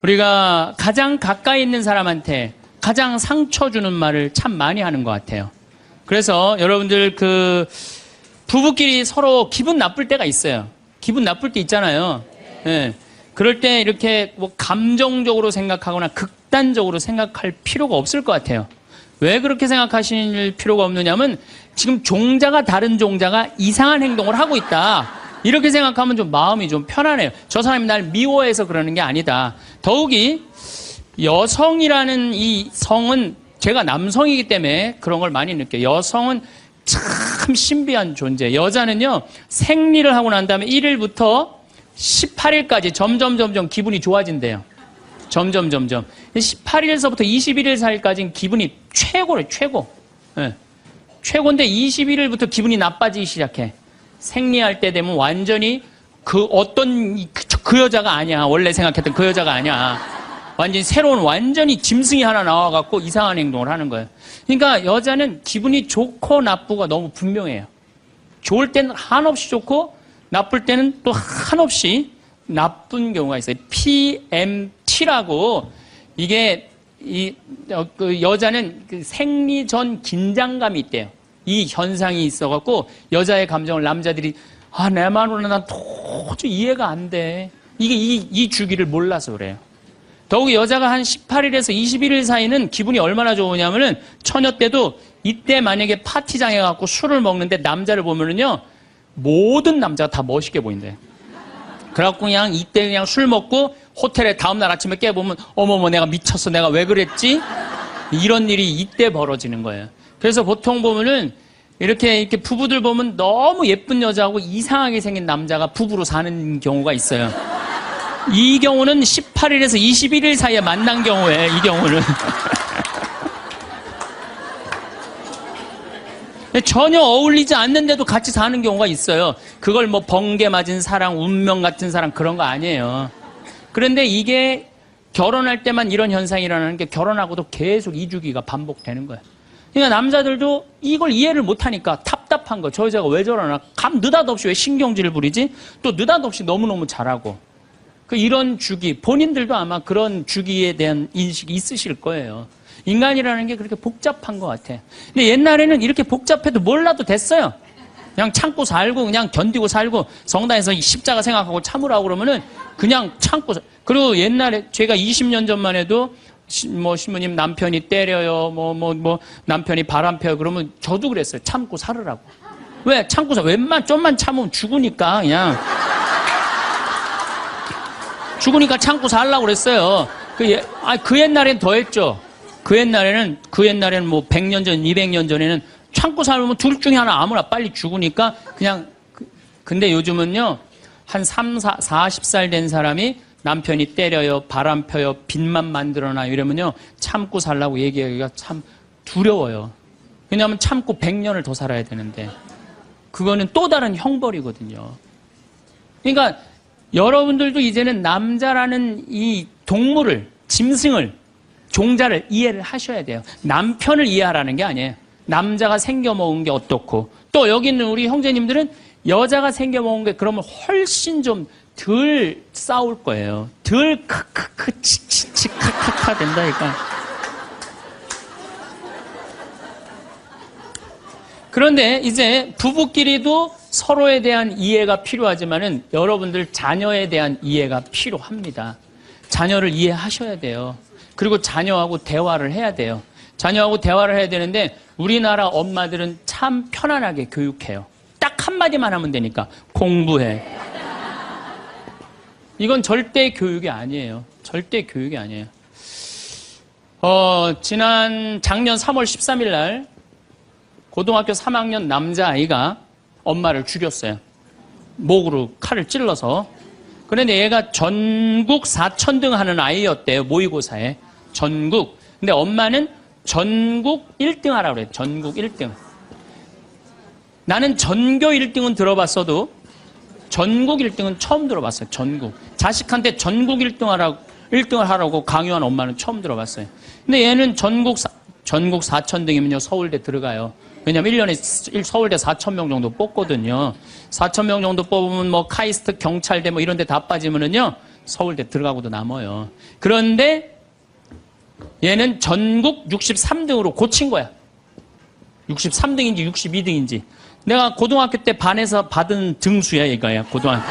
우리가 가장 가까이 있는 사람한테 가장 상처 주는 말을 참 많이 하는 것 같아요. 그래서 여러분들 부부끼리 서로 기분 나쁠 때가 있어요. 기분 나쁠 때 있잖아요. 예. 그럴 때 이렇게 뭐 감정적으로 생각하거나 극단적으로 생각할 필요가 없을 것 같아요. 왜 그렇게 생각하실 필요가 없느냐면 지금 종자가 다른 종자가 이상한 행동을 하고 있다. 이렇게 생각하면 좀 마음이 좀 편안해요. 저 사람이 날 미워해서 그러는 게 아니다. 더욱이 여성이라는 이 성은 제가 남성이기 때문에 그런 걸 많이 느껴요. 여성은 참 신비한 존재. 여자는요, 생리를 하고 난 다음에 1일부터 18일까지 점점 기분이 좋아진대요. 점점. 18일서부터 21일 사이까지는 기분이 최고래요, 최고. 네. 최고인데 21일부터 기분이 나빠지기 시작해. 생리할 때 되면 완전히 그 여자가 아니야. 원래 생각했던 그 여자가 아니야. 완전히 새로운 완전히 짐승이 하나 나와갖고 이상한 행동을 하는 거예요. 그러니까 여자는 기분이 좋고 나쁘고 너무 분명해요. 좋을 때는 한없이 좋고 나쁠 때는 또 한없이 나쁜 경우가 있어요. PMT라고 이게 그 여자는 그 생리 전 긴장감이 있대요. 이 현상이 있어갖고 여자의 감정을 남자들이 내 마누라는 난 도저히 이해가 안 돼. 이게 이 주기를 몰라서 그래요. 더욱이 여자가 한 18일에서 21일 사이는 기분이 얼마나 좋으냐면은 처녀 때도 이때 만약에 파티장에 가고 술을 먹는데 남자를 보면은요 모든 남자가 다 멋있게 보인대. 그래갖고 그냥 이때 그냥 술 먹고 호텔에 다음날 아침에 깨보면 어머머 내가 미쳤어 내가 왜 그랬지? 이런 일이 이때 벌어지는 거예요. 그래서 보통 보면은 이렇게 부부들 보면 너무 예쁜 여자하고 이상하게 생긴 남자가 부부로 사는 경우가 있어요. 이 경우는 18일에서 21일 사이에 만난 경우에 이 경우는 전혀 어울리지 않는데도 같이 사는 경우가 있어요. 그걸 뭐 번개 맞은 사랑, 운명 같은 사랑 그런 거 아니에요. 그런데 이게 결혼할 때만 이런 현상이 일어나는 게 결혼하고도 계속 이 주기가 반복되는 거예요. 그러니까 남자들도 이걸 이해를 못하니까 답답한 거. 저 여자가 왜 저러나? 느닷없이 왜 신경질을 부리지? 또 느닷없이 너무너무 잘하고. 이런 주기, 본인들도 아마 그런 주기에 대한 인식이 있으실 거예요. 인간이라는 게 그렇게 복잡한 것 같아. 근데 옛날에는 이렇게 복잡해도 몰라도 됐어요. 그냥 참고 살고, 그냥 견디고 살고, 성당에서 십자가 생각하고 참으라고 그러면은 그냥 참고 그리고 옛날에 제가 20년 전만 해도 신부님 남편이 때려요, 남편이 바람 펴요. 그러면 저도 그랬어요. 참고 살으라고. 왜? 참고 좀만 참으면 죽으니까 그냥. 죽으니까 참고 살라고 그랬어요. 그 옛날엔 더 했죠. 그 옛날에는 100년 전, 200년 전에는 참고 살면 둘 중에 하나 아무나 빨리 죽으니까 그냥, 근데 요즘은요, 한 40살 된 사람이 남편이 때려요, 바람 펴요, 빚만 만들어놔요 이러면요, 참고 살라고 얘기하기가 참 두려워요. 왜냐하면 참고 100년을 더 살아야 되는데, 그거는 또 다른 형벌이거든요. 그러니까, 여러분들도 이제는 남자라는 이 동물을, 짐승을, 종자를 이해를 하셔야 돼요. 남편을 이해하라는 게 아니에요. 남자가 생겨먹은 게 어떻고, 또 여기 있는 우리 형제님들은 여자가 생겨먹은 게 그러면 훨씬 좀 덜 싸울 거예요. 덜 크크크 치치치 카카카 된다니까. 그런데 이제 부부끼리도 서로에 대한 이해가 필요하지만은 여러분들 자녀에 대한 이해가 필요합니다. 자녀를 이해하셔야 돼요. 그리고 자녀하고 대화를 해야 돼요. 자녀하고 대화를 해야 되는데 우리나라 엄마들은 참 편안하게 교육해요. 딱 한마디만 하면 되니까 공부해. 이건 절대 교육이 아니에요. 절대 교육이 아니에요. 작년 3월 13일 날 고등학교 3학년 남자아이가 엄마를 죽였어요. 목으로 칼을 찔러서. 그런데 얘가 전국 4천등 하는 아이였대요. 모의고사에. 전국. 근데 엄마는 전국 1등 하라고 그래요. 전국 1등. 나는 전교 1등은 들어봤어도 전국 1등은 처음 들어봤어요. 전국. 자식한테 전국 1등을 하라고 강요한 엄마는 처음 들어봤어요. 근데 얘는 전국 4천등이면요. 서울대 들어가요. 왜냐면 1년에 서울대 4,000명 정도 뽑거든요. 4,000명 정도 뽑으면 카이스트, 경찰대 이런 데 다 빠지면은요. 서울대 들어가고도 남아요. 그런데 얘는 전국 63등으로 고친 거야. 63등인지 62등인지. 내가 고등학교 때 반에서 받은 등수야, 이거야, 고등학교.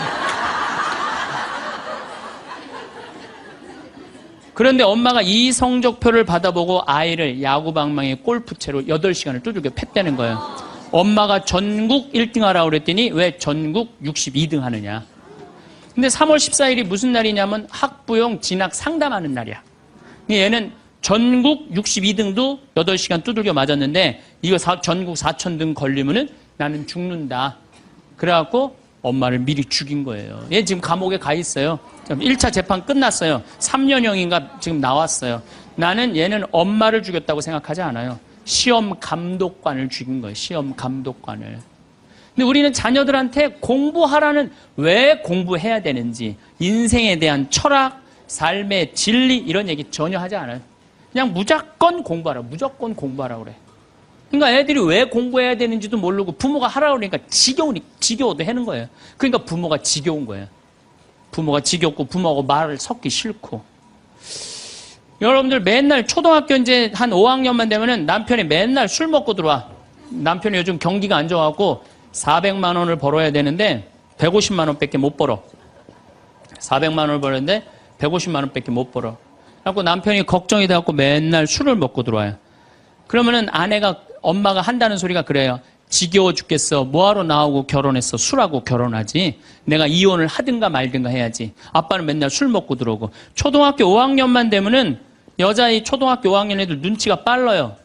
그런데 엄마가 이 성적표를 받아보고 아이를 야구방망이 골프채로 8시간을 두들겨 팼다는 거예요. 엄마가 전국 1등 하라고 그랬더니 왜 전국 62등 하느냐. 근데 3월 14일이 무슨 날이냐면 학부용 진학 상담하는 날이야. 얘는 전국 62등도 8시간 두들겨 맞았는데 이거 전국 4,000등 걸리면은 나는 죽는다. 그래갖고 엄마를 미리 죽인 거예요. 얘 지금 감옥에 가 있어요. 1차 재판 끝났어요. 3년형인가 지금 나왔어요. 나는 얘는 엄마를 죽였다고 생각하지 않아요. 시험 감독관을 죽인 거예요. 시험 감독관을. 근데 우리는 자녀들한테 공부하라는, 왜 공부해야 되는지, 인생에 대한 철학, 삶의 진리 이런 얘기 전혀 하지 않아요. 그냥 무조건 공부하라. 무조건 공부하라 그래. 그러니까 애들이 왜 공부해야 되는지도 모르고 부모가 하라고 그러니까 지겨워도 하는 거예요. 그러니까 부모가 지겨운 거예요. 부모가 지겹고 부모하고 말을 섞기 싫고. 여러분들 맨날 초등학교 이제 한 5학년만 되면은 남편이 맨날 술 먹고 들어와. 남편이 요즘 경기가 안 좋아갖고 400만 원을 벌어야 되는데 150만 원밖에 못 벌어. 400만 원을 벌었는데 150만 원밖에 못 벌어. 그래갖고 남편이 걱정이 돼갖고 맨날 술을 먹고 들어와요. 그러면은 엄마가 한다는 소리가 그래요. 지겨워 죽겠어. 뭐하러 나하고 결혼했어. 술하고 결혼하지. 내가 이혼을 하든가 말든가 해야지. 아빠는 맨날 술 먹고 들어오고. 초등학교 5학년만 되면은 여자의 초등학교 5학년 애들 눈치가 빨라요.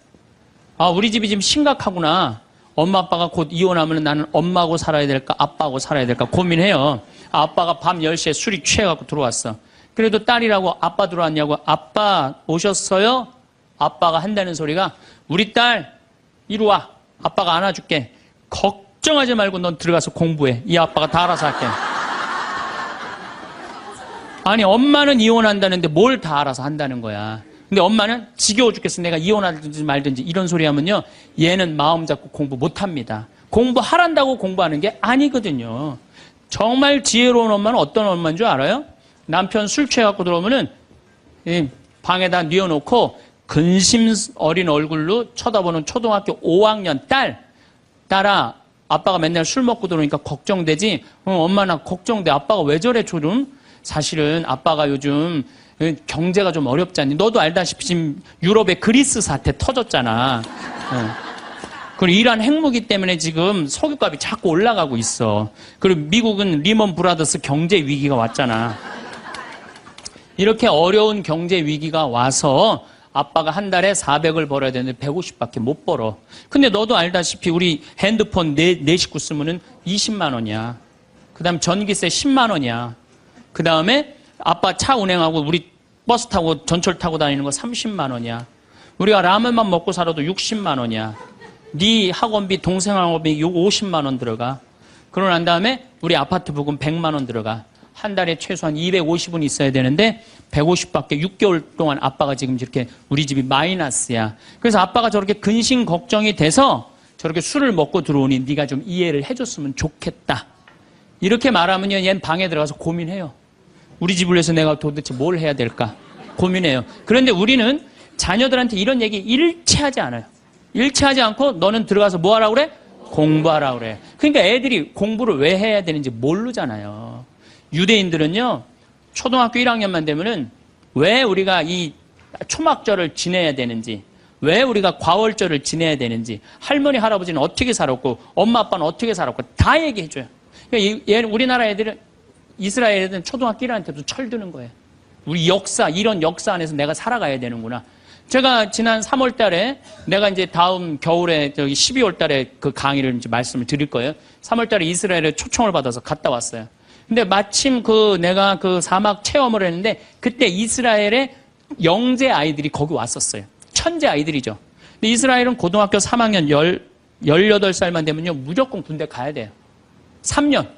아, 우리 집이 지금 심각하구나. 엄마 아빠가 곧 이혼하면 나는 엄마하고 살아야 될까 아빠하고 살아야 될까 고민해요. 아빠가 밤 10시에 술이 취해갖고 들어왔어. 그래도 딸이라고 아빠 들어왔냐고. 아빠 오셨어요? 아빠가 한다는 소리가 우리 딸 이리 와. 아빠가 안아줄게. 걱정하지 말고 넌 들어가서 공부해. 이 아빠가 다 알아서 할게. 아니 엄마는 이혼한다는데 뭘 다 알아서 한다는 거야. 근데 엄마는 지겨워 죽겠어. 내가 이혼하든지 말든지 이런 소리 하면요. 얘는 마음 잡고 공부 못합니다. 공부하란다고 공부하는 게 아니거든요. 정말 지혜로운 엄마는 어떤 엄마인 줄 알아요? 남편 술 취해갖고 들어오면은 방에다 뉘어놓고 근심 어린 얼굴로 쳐다보는 초등학교 5학년 딸아, 아빠가 맨날 술 먹고 들어오니까 걱정되지? 엄마 나 걱정돼. 아빠가 왜 저래 조금? 사실은 아빠가 요즘 경제가 좀 어렵잖니. 너도 알다시피 지금 유럽의 그리스 사태 터졌잖아. 그리고 이란 핵무기 때문에 지금 석유값이 자꾸 올라가고 있어. 그리고 미국은 리먼 브라더스 경제 위기가 왔잖아. 이렇게 어려운 경제 위기가 와서 아빠가 한 달에 400을 벌어야 되는데 150밖에 못 벌어. 근데 너도 알다시피 우리 핸드폰 네 식구 쓰면은 20만 원이야. 그 다음 전기세 10만 원이야. 그 다음에 아빠 차 운행하고 우리 버스 타고 전철 타고 다니는 거 30만 원이야. 우리가 라면만 먹고 살아도 60만 원이야. 네 학원비, 동생 학원비 50만 원 들어가. 그러고 난 다음에 우리 아파트 부금 100만 원 들어가. 한 달에 최소한 250은 있어야 되는데 150밖에 6개월 동안 아빠가 지금 이렇게 우리 집이 마이너스야. 그래서 아빠가 저렇게 근심 걱정이 돼서 저렇게 술을 먹고 들어오니 네가 좀 이해를 해줬으면 좋겠다. 이렇게 말하면요, 얘는 방에 들어가서 고민해요. 우리 집을 위해서 내가 도대체 뭘 해야 될까 고민해요. 그런데 우리는 자녀들한테 이런 얘기 일체하지 않아요. 일체하지 않고 너는 들어가서 뭐 하라고 그래? 공부하라고 그래. 그러니까 애들이 공부를 왜 해야 되는지 모르잖아요. 유대인들은요, 초등학교 1학년만 되면은 왜 우리가 이 초막절을 지내야 되는지, 왜 우리가 과월절을 지내야 되는지, 할머니, 할아버지는 어떻게 살았고, 엄마, 아빠는 어떻게 살았고, 다 얘기해줘요. 그러니까 우리나라 애들은, 이스라엘 애들은 초등학교 1학년 때부터 철드는 거예요. 우리 역사, 이런 역사 안에서 내가 살아가야 되는구나. 제가 지난 3월 달에, 내가 이제 다음 겨울에, 12월 달에 그 강의를 이제 말씀을 드릴 거예요. 3월 달에 이스라엘에 초청을 받아서 갔다 왔어요. 근데 마침 내가 그 사막 체험을 했는데 그때 이스라엘의 영재 아이들이 거기 왔었어요. 천재 아이들이죠. 근데 이스라엘은 고등학교 3학년 18살만 되면요, 무조건 군대 가야 돼요. 3년.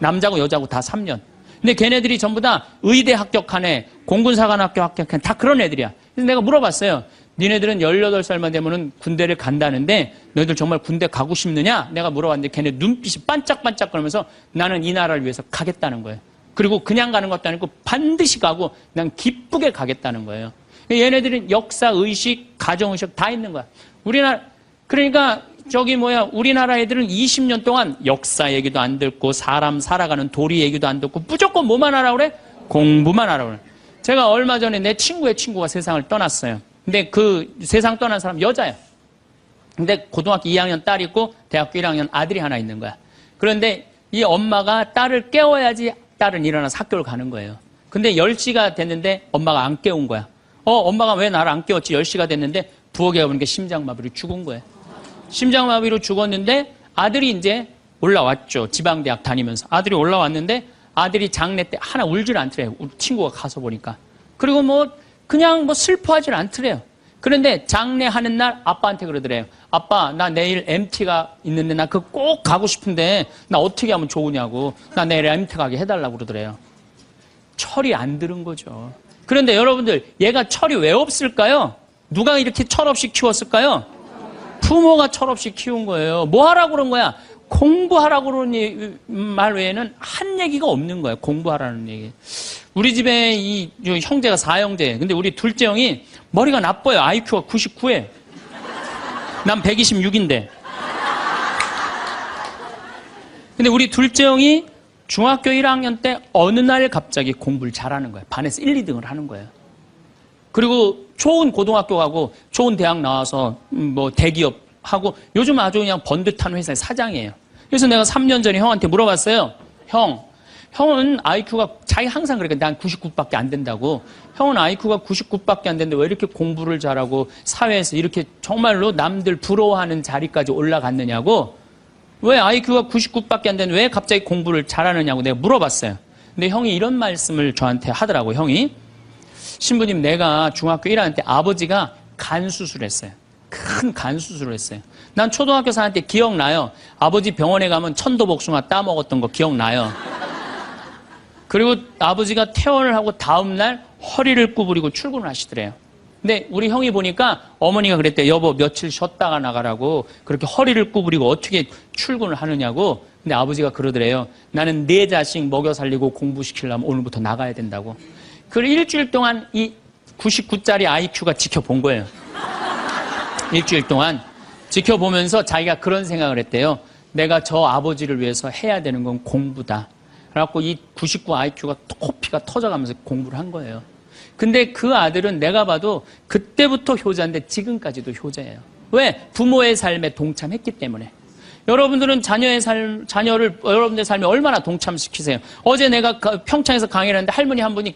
남자고 여자고 다 3년. 근데 걔네들이 전부 다 의대 합격한 애, 공군사관학교 합격한 애, 다 그런 애들이야. 그래서 내가 물어봤어요. 니네들은 18살만 되면은 군대를 간다는데 너희들 정말 군대 가고 싶느냐? 내가 물어봤는데 걔네 눈빛이 반짝반짝 그러면서 나는 이 나라를 위해서 가겠다는 거예요. 그리고 그냥 가는 것도 아니고 반드시 가고 그냥 기쁘게 가겠다는 거예요. 얘네들은 역사, 의식, 가정의식 다 있는 거야. 그러니까 우리나라 애들은 20년 동안 역사 얘기도 안 듣고 사람 살아가는 도리 얘기도 안 듣고 무조건 뭐만 하라고 그래? 공부만 하라고 그래. 제가 얼마 전에 내 친구의 친구가 세상을 떠났어요. 근데 그 세상 떠난 사람 여자예요. 근데 고등학교 2학년 딸이 있고 대학교 1학년 아들이 하나 있는 거야. 그런데 이 엄마가 딸을 깨워야지 딸은 일어나서 학교를 가는 거예요. 근데 10시가 됐는데 엄마가 안 깨운 거야. 엄마가 왜 나를 안 깨웠지? 10시가 됐는데 부엌에 가보니까 심장마비로 죽은 거예요. 심장마비로 죽었는데 아들이 이제 올라왔죠. 지방대학 다니면서. 아들이 올라왔는데 아들이 장례 때 하나 울질 않더래요. 우리 친구가 가서 보니까. 그리고 그냥 슬퍼하질 않더래요. 그런데 장례하는 날 아빠한테 그러더래요. 아빠, 나 내일 MT가 있는데 나 그거 꼭 가고 싶은데 나 어떻게 하면 좋으냐고. 나 내일 MT 가게 해달라고 그러더래요. 철이 안 들은 거죠. 그런데 여러분들, 얘가 철이 왜 없을까요? 누가 이렇게 철없이 키웠을까요? 부모가 철없이 키운 거예요. 뭐 하라고 그런 거야? 공부하라고 그러는 말 외에는 한 얘기가 없는 거예요. 공부하라는 얘기. 우리 집에 이 형제가 4형제. 근데 우리 둘째 형이 머리가 나빠요. IQ가 99에. 난 126인데. 근데 우리 둘째 형이 중학교 1학년 때 어느 날 갑자기 공부를 잘하는 거예요. 반에서 1, 2등을 하는 거예요. 그리고 좋은 고등학교 가고 좋은 대학 나와서 대기업 하고 요즘 아주 그냥 번듯한 회사의 사장이에요. 그래서 내가 3년 전에 형한테 물어봤어요. 형은 IQ가 자기 항상 그러니까 난 99밖에 안 된다고. 형은 IQ가 99밖에 안 되는데 왜 이렇게 공부를 잘하고 사회에서 이렇게 정말로 남들 부러워하는 자리까지 올라갔느냐고. 왜 IQ가 99밖에 안 되는데 왜 갑자기 공부를 잘하느냐고 내가 물어봤어요. 근데 형이 이런 말씀을 저한테 하더라고. 형이 신부님, 내가 중학교 1학년 때 아버지가 간 수술했어요. 큰 간 수술을 했어요. 난 초등학교 4학년 때 기억나요. 아버지 병원에 가면 천도복숭아 따먹었던 거 기억나요. 그리고 아버지가 퇴원을 하고 다음날 허리를 구부리고 출근을 하시더래요. 근데 우리 형이 보니까 어머니가 그랬대요. 여보, 며칠 쉬었다가 나가라고. 그렇게 허리를 구부리고 어떻게 출근을 하느냐고. 근데 아버지가 그러더래요. 나는 내 자식 먹여 살리고 공부시키려면 오늘부터 나가야 된다고. 그리고 일주일 동안 이 99짜리 IQ가 지켜본 거예요. 일주일 동안 지켜보면서 자기가 그런 생각을 했대요. 내가 저 아버지를 위해서 해야 되는 건 공부다. 그래갖고 이 99 IQ가 코피가 터져가면서 공부를 한 거예요. 근데 그 아들은 내가 봐도 그때부터 효자인데 지금까지도 효자예요. 왜? 부모의 삶에 동참했기 때문에. 여러분들은 자녀를 여러분들의 삶에 얼마나 동참시키세요? 어제 내가 평창에서 강의를 했는데 할머니 한 분이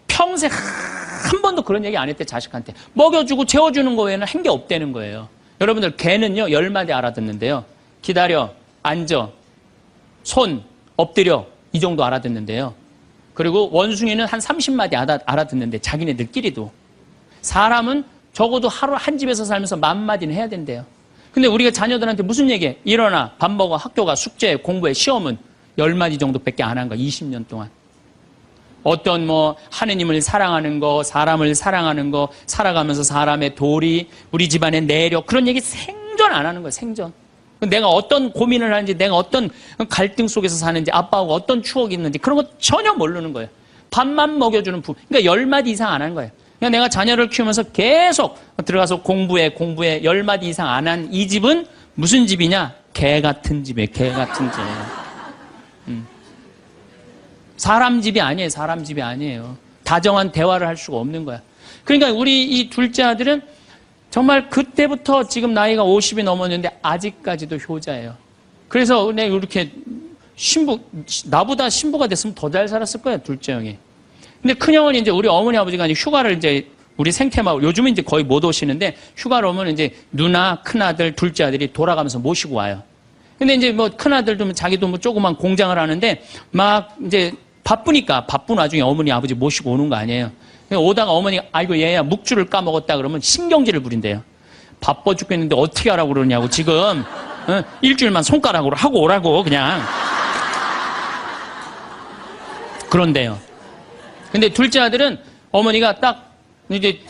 평생 한 번도 그런 얘기 안 했대, 자식한테. 먹여주고 재워주는 거 외에는 한 게 없다는 거예요. 여러분들, 개는요, 10마디 알아듣는데요. 기다려, 앉아, 손, 엎드려, 이 정도 알아듣는데요. 그리고 원숭이는 한 30마디 알아듣는데, 자기네들끼리도. 사람은 적어도 하루 한 집에서 살면서 10,000마디는 해야 된대요. 근데 우리가 자녀들한테 무슨 얘기해? 일어나, 밥 먹어, 학교 가, 숙제, 공부해, 시험은 10마디 정도밖에 안 한 거야, 20년 동안. 어떤 하느님을 사랑하는 거, 사람을 사랑하는 거, 살아가면서 사람의 도리, 우리 집안의 내력, 그런 얘기 생전 안 하는 거예요, 생전. 내가 어떤 고민을 하는지, 내가 어떤 갈등 속에서 사는지, 아빠하고 어떤 추억이 있는지, 그런 거 전혀 모르는 거예요. 밥만 먹여주는 그러니까 10마디 이상 안 한 거예요. 그러니까 내가 자녀를 키우면서 계속 들어가서 공부해 10마디 이상 안 한 이 집은 무슨 집이냐? 개 같은 집이에요, 개 같은 집. 사람 집이 아니에요. 사람 집이 아니에요. 다정한 대화를 할 수가 없는 거야. 그러니까 우리 이 둘째 아들은 정말 그때부터 지금 나이가 50이 넘었는데 아직까지도 효자예요. 그래서 내가 이렇게 나보다 신부가 됐으면 더 잘 살았을 거예요, 둘째 형이. 근데 큰형은 이제 우리 어머니 아버지가 휴가를 이제 우리 생태마을, 요즘은 이제 거의 못 오시는데 휴가를 오면 이제 누나, 큰아들, 둘째 아들이 돌아가면서 모시고 와요. 근데 이제 큰아들도 자기도 조그만 공장을 하는데 막 이제 바쁜 와중에 어머니 아버지 모시고 오는 거 아니에요. 오다가 어머니가 아이고 얘야 묵주를 까먹었다 그러면 신경질을 부린대요. 바빠 죽겠는데 어떻게 하라고 그러냐고 지금 일주일만 손가락으로 하고 오라고 그냥. 그런데요. 근데 둘째 아들은 어머니가 딱 이제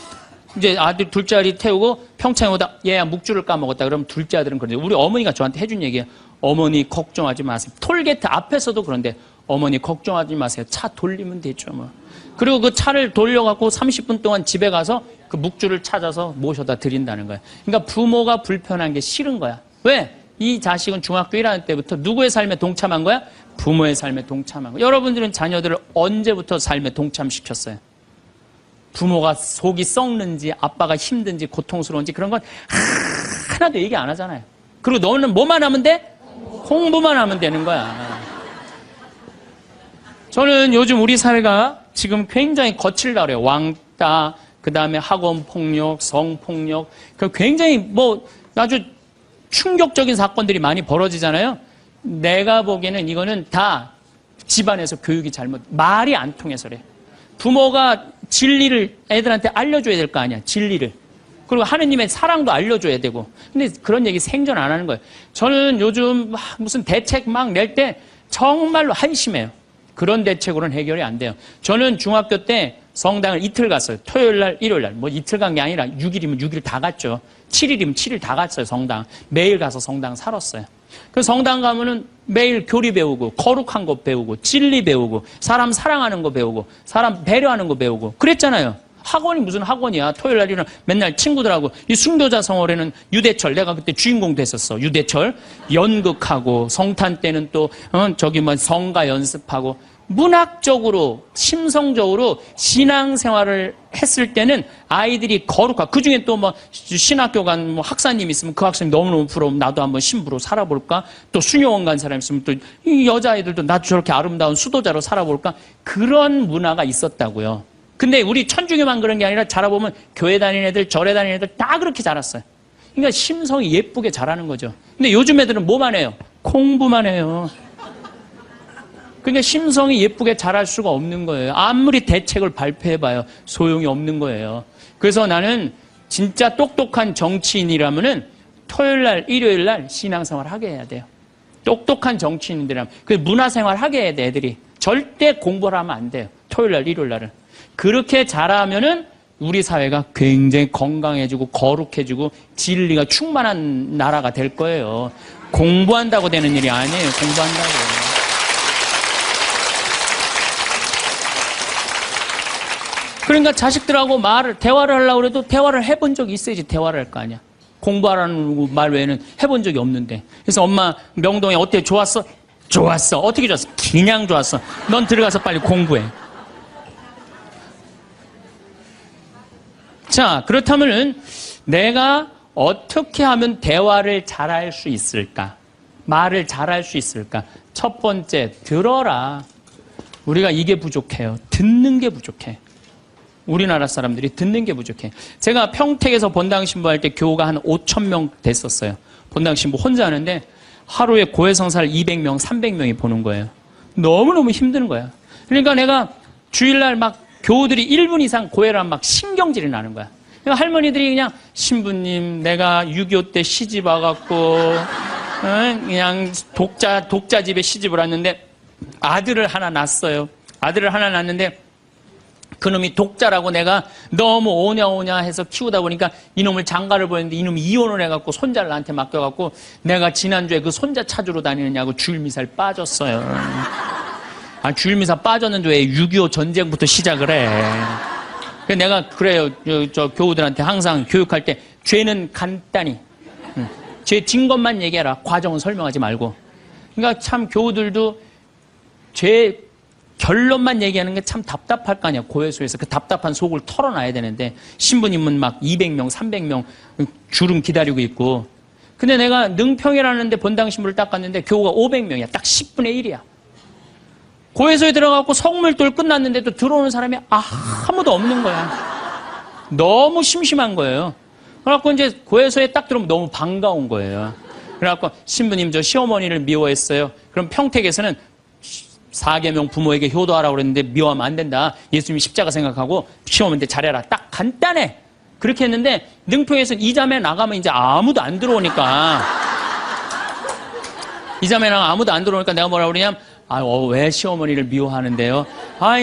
아들 둘째 아들이 태우고 평창에 오다 얘야 묵주를 까먹었다 그러면 둘째 아들은 그런데 우리 어머니가 저한테 해준 얘기예요. 어머니 걱정하지 마세요. 톨게이트 앞에서도 그런데 어머니 걱정하지 마세요. 차 돌리면 되죠, 뭐. 그리고 그 차를 돌려갖고 30분 동안 집에 가서 그 묵주를 찾아서 모셔다 드린다는 거야. 그러니까 부모가 불편한 게 싫은 거야. 왜? 이 자식은 중학교 1학년 때부터 누구의 삶에 동참한 거야? 부모의 삶에 동참한 거야. 여러분들은 자녀들을 언제부터 삶에 동참시켰어요? 부모가 속이 썩는지 아빠가 힘든지 고통스러운지 그런 건 하나도 얘기 안 하잖아요. 그리고 너는 뭐만 하면 돼? 공부만 하면 되는 거야. 저는 요즘 우리 사회가 지금 굉장히 거칠다 그래요. 왕따, 그 다음에 학원 폭력, 성폭력, 굉장히 뭐 아주 충격적인 사건들이 많이 벌어지잖아요. 내가 보기에는 이거는 다 집안에서 교육이 잘못, 말이 안 통해서 그래. 부모가 진리를 애들한테 알려줘야 될 거 아니야, 진리를. 그리고 하느님의 사랑도 알려줘야 되고. 근데 그런 얘기 생전 안 하는 거예요. 저는 요즘 무슨 대책 막 낼 때 정말로 한심해요. 그런 대책으로는 해결이 안 돼요. 저는 중학교 때 성당을 이틀 갔어요. 토요일 날, 일요일 날. 뭐 이틀 간 게 아니라 6일이면 6일 다 갔죠. 7일이면 7일 다 갔어요, 성당. 매일 가서 성당 살았어요. 그 성당 가면은 매일 교리 배우고, 거룩한 거 배우고, 진리 배우고, 사람 사랑하는 거 배우고, 사람 배려하는 거 배우고. 그랬잖아요. 학원이 무슨 학원이야. 토요일 날이는 맨날 친구들하고, 이 순교자 성월에는 유대철, 내가 그때 주인공 됐었어. 유대철. 연극하고, 성탄 때는 또, 저기 뭐 성가 연습하고, 문학적으로, 심성적으로 신앙생활을 했을 때는 아이들이 거룩하고, 그 중에 또 뭐 신학교 간 뭐 학사님 있으면 그 학생님 너무너무 부러우면 나도 한번 신부로 살아볼까? 또 수녀원 간 사람 있으면 또 이 여자아이들도 나도 저렇게 아름다운 수도자로 살아볼까? 그런 문화가 있었다고요. 근데 우리 천주교만 그런 게 아니라 자라보면 교회 다니는 애들, 절에 다니는 애들 다 그렇게 자랐어요. 그러니까 심성이 예쁘게 자라는 거죠. 근데 요즘 애들은 뭐만 해요? 공부만 해요. 그러니까 심성이 예쁘게 자랄 수가 없는 거예요. 아무리 대책을 발표해봐요. 소용이 없는 거예요. 그래서 나는 진짜 똑똑한 정치인이라면은 토요일 날, 일요일 날 신앙생활 하게 해야 돼요. 똑똑한 정치인들이라면. 그 문화생활 하게 해야 돼, 애들이. 절대 공부를 하면 안 돼요. 토요일 날, 일요일 날은. 그렇게 자라면은 우리 사회가 굉장히 건강해지고 거룩해지고 진리가 충만한 나라가 될 거예요. 공부한다고 되는 일이 아니에요. 공부한다고. 그러니까 자식들하고 대화를 하려고 해도 대화를 해본 적이 있어야지 대화를 할 거 아니야. 공부하라는 말 외에는 해본 적이 없는데. 그래서 엄마 명동에 어때? 좋았어? 좋았어. 어떻게 좋았어? 그냥 좋았어. 넌 들어가서 빨리 공부해. 자, 그렇다면은 내가 어떻게 하면 대화를 잘할 수 있을까? 말을 잘할 수 있을까? 첫 번째, 들어라. 우리가 이게 부족해요. 듣는 게 부족해. 우리나라 사람들이 듣는 게 부족해. 제가 평택에서 본당 신부할 때 교우가 한 5,000명 됐었어요. 본당 신부 혼자 하는데 하루에 고해성사를 200명, 300명이 보는 거예요. 너무너무 힘든 거야. 그러니까 내가 주일날 막 교우들이 1분 이상 고해를 하면 막 신경질이 나는 거야. 그러니까 할머니들이 그냥 신부님 내가 6.25 때 시집 와갖고 그냥 독자 집에 시집을 왔는데 아들을 하나 낳았어요. 아들을 하나 낳았는데 그놈이 독자라고 내가 너무 오냐오냐 해서 키우다 보니까 이놈을 장가를 보냈는데 이놈이 이혼을 해갖고 손자를 나한테 맡겨갖고 내가 지난주에 그 손자 찾으러 다니느냐고 주일미사를 빠졌어요. 아, 주일미사 빠졌는데 왜 6.25 전쟁부터 시작을 해. 그래서 내가 그래요. 저 교우들한테 항상 교육할 때 죄는 간단히 죄 진 것만 얘기해라. 과정은 설명하지 말고. 그러니까 참 교우들도 죄 결론만 얘기하는 게 참 답답할 거 아니야. 고해소에서 그 답답한 속을 털어놔야 되는데 신부님은 막 200명, 300명 주름 기다리고 있고. 근데 내가 능평이라는 데 본당 신부를 딱 갔는데 교우가 500명이야. 딱 10분의 1이야. 고해소에 들어가고 성물돌 끝났는데도 들어오는 사람이 아무도 없는 거야. 너무 심심한 거예요. 그래갖고 이제 고해소에 딱 들어오면 너무 반가운 거예요. 그래갖고 신부님 저 시어머니를 미워했어요. 그럼 평택에서는 4계명 부모에게 효도하라고 그랬는데 미워하면 안 된다. 예수님이 십자가 생각하고 시어머니한테 잘해라. 딱 간단해. 그렇게 했는데 능평에서 이자매 나가면 이제 아무도 안 들어오니까 이자매 나가면 아무도 안 들어오니까 내가 뭐라고 그러냐면 왜 시어머니를 미워하는데요?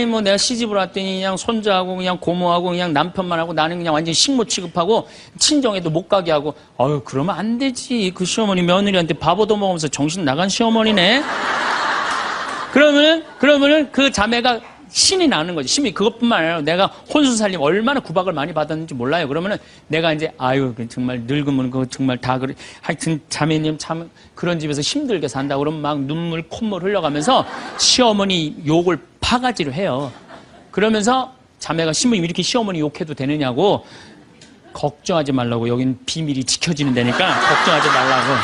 뭐 내가 시집을 왔더니 그냥 손자하고 그냥 고모하고 그냥 남편만 하고 나는 그냥 완전히 식모 취급하고 친정에도 못 가게 하고 그러면 안 되지. 그 시어머니 며느리한테 밥 얻어먹으면서 정신 나간 시어머니네. 그러면은 그 자매가 신이 나는 거지. 신이 그것뿐만 아니라 내가 혼수살림 얼마나 구박을 많이 받았는지 몰라요. 그러면은 내가 이제 아유 정말 늙으면 그거 정말 다 그래. 하여튼 자매님 참 그런 집에서 힘들게 산다. 그러면 막 눈물 콧물 흘려가면서 시어머니 욕을 바가지로 해요. 그러면서 자매가 신부님 이렇게 시어머니 욕해도 되느냐고 걱정하지 말라고 여긴 비밀이 지켜지는 데니까 걱정하지 말라고.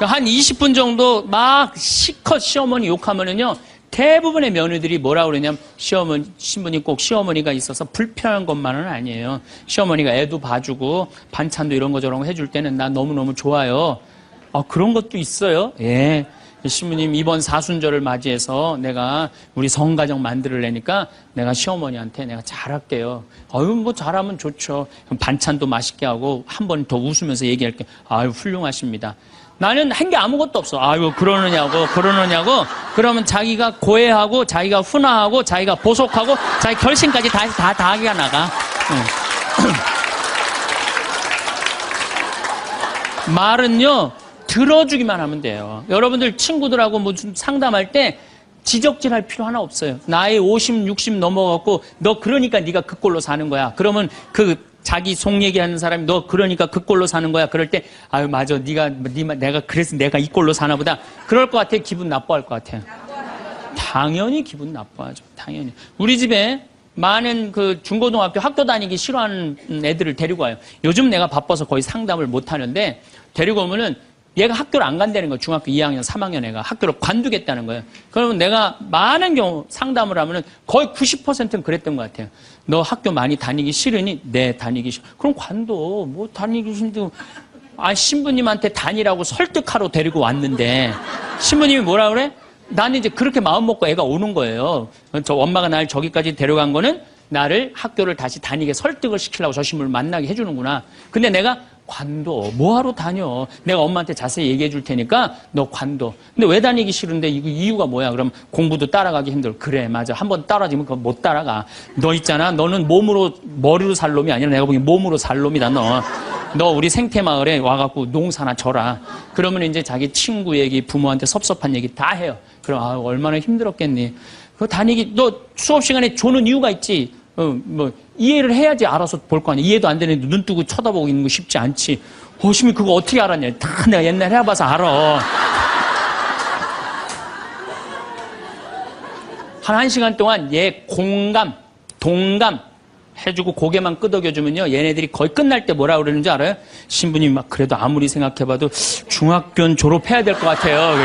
한 20분 정도 막 시컷 시어머니 욕하면은요, 대부분의 며느리들이 뭐라 그러냐면, 신부님 꼭 시어머니가 있어서 불편한 것만은 아니에요. 시어머니가 애도 봐주고, 반찬도 이런 거 저런 거 해줄 때는 나 너무너무 좋아요. 아, 그런 것도 있어요? 예. 신부님 이번 사순절을 맞이해서 내가 우리 성가정 만들려니까 내가 시어머니한테 내가 잘할게요. 아유, 뭐 잘하면 좋죠. 반찬도 맛있게 하고 한 번 더 웃으면서 얘기할게. 아유, 훌륭하십니다. 나는 한 게 아무것도 없어. 아유, 그러느냐고. 그러면 자기가 고해하고, 자기가 훈화하고, 자기가 보속하고, 자기 결심까지 다 하기가 나가. 말은요, 들어주기만 하면 돼요. 여러분들 친구들하고 무슨 상담할 때 지적질할 필요 하나 없어요. 나이 50, 60 넘어갖고, 너 그러니까 네가 그 꼴로 사는 거야. 그러면 자기 속 얘기하는 사람이 너 그러니까 그 꼴로 사는 거야. 그럴 때 아유 맞아 내가 그래서 내가 이 꼴로 사나 보다. 그럴 것 같아. 기분 나빠할 것 같아요. 당연히 기분 나빠하죠. 당연히. 우리 집에 많은 그 중고등학교 학교 다니기 싫어하는 애들을 데리고 와요. 요즘 내가 바빠서 거의 상담을 못 하는데 데리고 오면은 얘가 학교를 안 간다는 거예요. 중학교 2학년, 3학년 애가 학교를 관두겠다는 거예요. 그러면 내가 많은 경우 상담을 하면은 거의 90%는 그랬던 것 같아요. 너 학교 많이 다니기 싫으니? 네, 다니기 싫어. 그럼 관둬. 뭐 다니기 싫은데. 아, 신부님한테 다니라고 설득하러 데리고 왔는데 신부님이 뭐라 그래? 나는 이제 그렇게 마음 먹고 애가 오는 거예요. 저 엄마가 날 저기까지 데려간 거는 나를 학교를 다시 다니게 설득을 시키려고 저 신부를 만나게 해주는구나. 근데 내가 관둬. 뭐하러 다녀? 내가 엄마한테 자세히 얘기해 줄 테니까 너 관둬. 근데 왜 다니기 싫은데 이유가 뭐야? 그럼 공부도 따라가기 힘들어. 그래, 맞아. 한번 따라지면 그거 못 따라가. 너 있잖아. 너는 머리로 살 놈이 아니라 내가 보기엔 몸으로 살 놈이다, 너. 너 우리 생태마을에 와갖고 농사나 져라. 그러면 이제 자기 친구 얘기, 부모한테 섭섭한 얘기 다 해요. 그럼 아, 얼마나 힘들었겠니? 그거 다니기, 너 수업 시간에 조는 이유가 있지. 이해를 해야지 알아서 볼 거 아니야. 이해도 안 되는데 눈 뜨고 쳐다보고 있는 거 쉽지 않지. 심이 그거 어떻게 알았냐. 다 내가 옛날에 해봐서 알아. 한 시간 동안 얘 공감, 동감 해주고 고개만 끄덕여주면요. 얘네들이 거의 끝날 때 뭐라 그러는지 알아요? 신부님 막 그래도 아무리 생각해봐도 중학교는 졸업해야 될 것 같아요.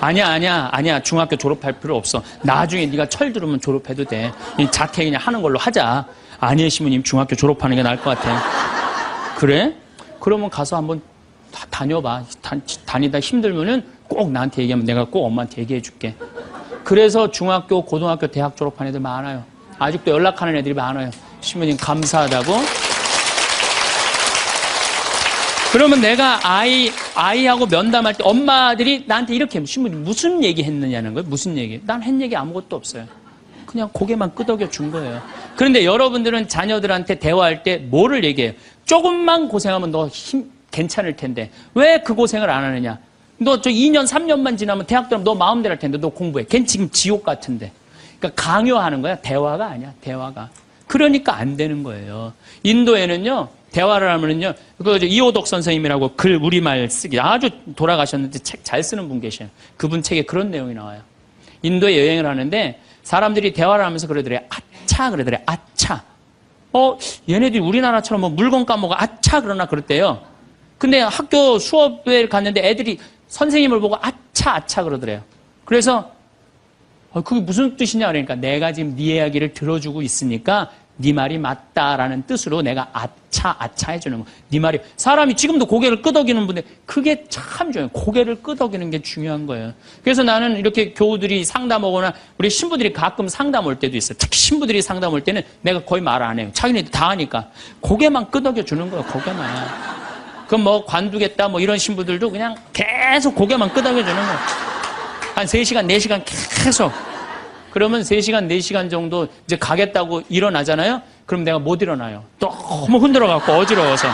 아니야. 중학교 졸업할 필요 없어. 나중에 네가 철 들으면 졸업해도 돼. 자퇴 그냥 하는 걸로 하자. 아니에요, 신부님. 중학교 졸업하는 게 나을 것 같아. 그래? 그러면 가서 한번 다녀봐. 다니다 힘들면은 꼭 나한테 얘기하면 내가 꼭 엄마한테 얘기해 줄게. 그래서 중학교, 고등학교, 대학 졸업한 애들 많아요. 아직도 연락하는 애들이 많아요. 신부님 감사하다고. 그러면 내가 아이하고 면담할 때 엄마들이 나한테 이렇게 신부님 무슨 얘기 했느냐는 거예요. 무슨 얘기? 난 한 얘기 아무것도 없어요. 그냥 고개만 끄덕여 준 거예요. 그런데 여러분들은 자녀들한테 대화할 때 뭐를 얘기해요? 조금만 고생하면 너 괜찮을 텐데 왜 그 고생을 안 하느냐? 너 저 2년, 3년만 지나면 대학 들어가면 너 마음대로 할 텐데 너 공부해. 걔는 지금 지옥 같은데. 그러니까 강요하는 거야. 대화가 아니야. 대화가. 그러니까 안 되는 거예요. 인도에는요. 대화를 하면은요, 이호덕 선생님이라고 글 우리말 쓰기 아주 돌아가셨는데 책 잘 쓰는 분 계셔요. 그분 책에 그런 내용이 나와요. 인도에 여행을 하는데 사람들이 대화를 하면서 그러더래요. 아차 그러더래요. 아차. 얘네들이 우리나라처럼 뭐 물건 까먹어 아차 그러나 그랬대요. 근데 학교 수업에 갔는데 애들이 선생님을 보고 아차 그러더래요. 그래서 그게 무슨 뜻이냐 그러니까 내가 지금 네 이야기를 들어주고 있으니까 네 말이 맞다라는 뜻으로 내가 아차 해주는 거. 네 말이 사람이 지금도 고개를 끄덕이는 분들 그게 참 중요해요. 고개를 끄덕이는 게 중요한 거예요. 그래서 나는 이렇게 교우들이 상담하거나 우리 신부들이 가끔 상담 올 때도 있어요. 특히 신부들이 상담 올 때는 내가 거의 말 안 해요. 자기네들 다 하니까 고개만 끄덕여 주는 거예요. 고개만. 그럼 뭐 관두겠다 뭐 이런 신부들도 그냥 계속 고개만 끄덕여 주는 거예요. 한 3시간, 4시간 계속. 그러면 3시간, 4시간 정도 이제 가겠다고 일어나잖아요? 그럼 내가 못 일어나요. 너무 흔들어갖고 어지러워서.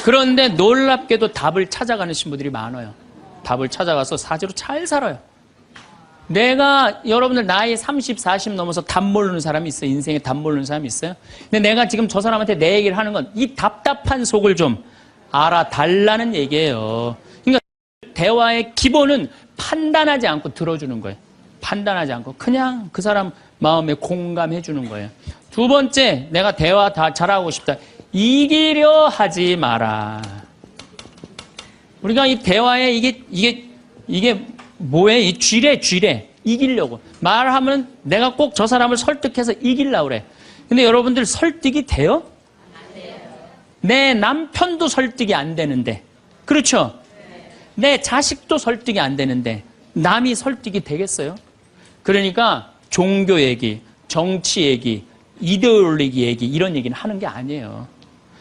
그런데 놀랍게도 답을 찾아가는 신부들이 많아요. 답을 찾아가서 사지로 잘 살아요. 내가 여러분들 나이 30, 40 넘어서 답 모르는 사람이 있어요. 인생에 답 모르는 사람이 있어요. 근데 내가 지금 저 사람한테 내 얘기를 하는 건 이 답답한 속을 좀 알아달라는 얘기예요. 그러니까 대화의 기본은 판단하지 않고 들어주는 거예요. 판단하지 않고 그냥 그 사람 마음에 공감해 주는 거예요. 두 번째, 내가 대화 다 잘하고 싶다. 이기려 하지 마라. 우리가 이 대화에 이게 뭐예요? 이 쥐래. 이기려고. 말하면 내가 꼭 저 사람을 설득해서 이기려고 그래. 근데 여러분들 설득이 돼요? 안 돼요. 내 남편도 설득이 안 되는데. 그렇죠? 네. 내 자식도 설득이 안 되는데 남이 설득이 되겠어요? 그러니까 종교 얘기, 정치 얘기, 이데올로기 얘기 이런 얘기는 하는 게 아니에요.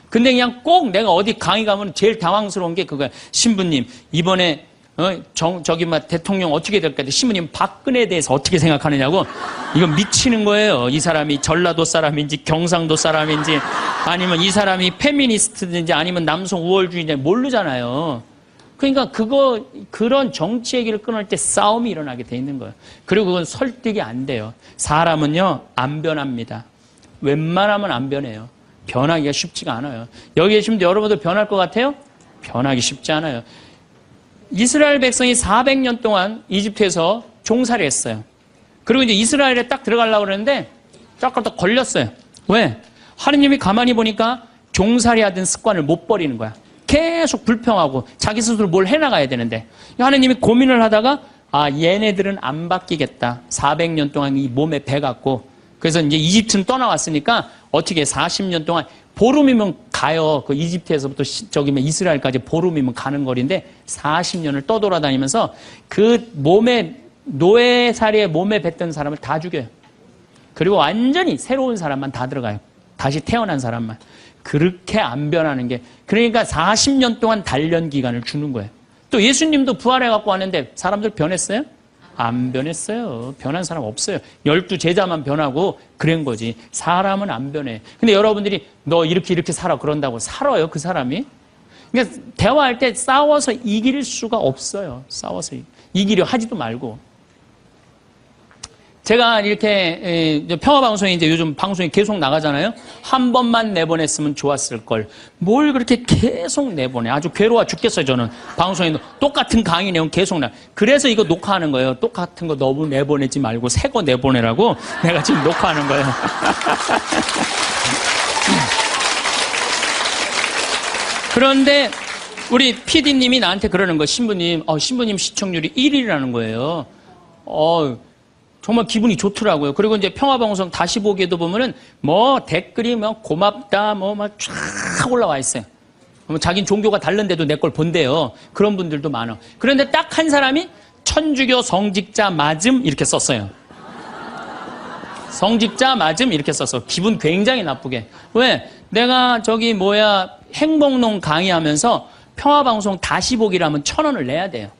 근데 그냥 꼭 내가 어디 강의 가면 제일 당황스러운 게 그거야. 신부님 이번에 대통령 어떻게 될까? 신부님 박근혜에 대해서 어떻게 생각하느냐고. 이건 미치는 거예요. 이 사람이 전라도 사람인지 경상도 사람인지 아니면 이 사람이 페미니스트인지 아니면 남성 우월주의인지 모르잖아요. 그러니까 그런 정치 얘기를 끊을 때 싸움이 일어나게 돼 있는 거예요. 그리고 그건 설득이 안 돼요. 사람은요, 안 변합니다. 웬만하면 안 변해요. 변하기가 쉽지가 않아요. 여기 계시면 여러분들 변할 것 같아요? 변하기 쉽지 않아요. 이스라엘 백성이 400년 동안 이집트에서 종살이 했어요. 그리고 이제 이스라엘에 딱 들어가려고 그러는데 조금 더 걸렸어요. 왜? 하느님이 가만히 보니까 종살이 하던 습관을 못 버리는 거야. 계속 불평하고 자기 스스로 뭘 해나가야 되는데 하느님이 고민을 하다가 얘네들은 안 바뀌겠다. 400년 동안 이 몸에 배갖고 그래서 이제 이집트는 떠나왔으니까 어떻게 40년 동안 보름이면 가요. 그 이집트에서부터 이스라엘까지 보름이면 가는 거리인데 40년을 떠돌아다니면서 그 노예살이에 몸에 뱉던 사람을 다 죽여요. 그리고 완전히 새로운 사람만 다 들어가요. 다시 태어난 사람만. 그렇게 안 변하는 게 그러니까 40년 동안 단련 기간을 주는 거예요. 또 예수님도 부활해갖고 왔는데 사람들 변했어요? 안 변했어요. 변한 사람 없어요. 12 제자만 변하고 그런 거지. 사람은 안 변해. 근데 여러분들이 너 이렇게 살아 그런다고 살아요 그 사람이? 그러니까 대화할 때 싸워서 이길 수가 없어요. 싸워서 이기려 하지도 말고. 제가 이렇게 평화방송에 이제 요즘 방송이 계속 나가잖아요. 한 번만 내보냈으면 좋았을 걸. 뭘 그렇게 계속 내보내. 아주 괴로워 죽겠어요 저는. 방송에 똑같은 강의 내용 계속 그래서 이거 녹화하는 거예요. 똑같은 거 너무 내보내지 말고 새 거 내보내라고 내가 지금 녹화하는 거예요. 그런데 우리 PD님이 나한테 그러는 거예요. 신부님 시청률이 1위라는 거예요. 정말 기분이 좋더라고요. 그리고 이제 평화방송 다시 보기에도 보면은 댓글이 고맙다 막 쫙 올라와 있어요. 자긴 종교가 다른데도 내 걸 본대요. 그런 분들도 많아. 그런데 딱 한 사람이 천주교 성직자 맞음 이렇게 썼어요. 성직자 맞음 이렇게 썼어. 기분 굉장히 나쁘게. 왜? 내가 행복농 강의하면서 평화방송 다시 보기를 하면 1,000원을 내야 돼요.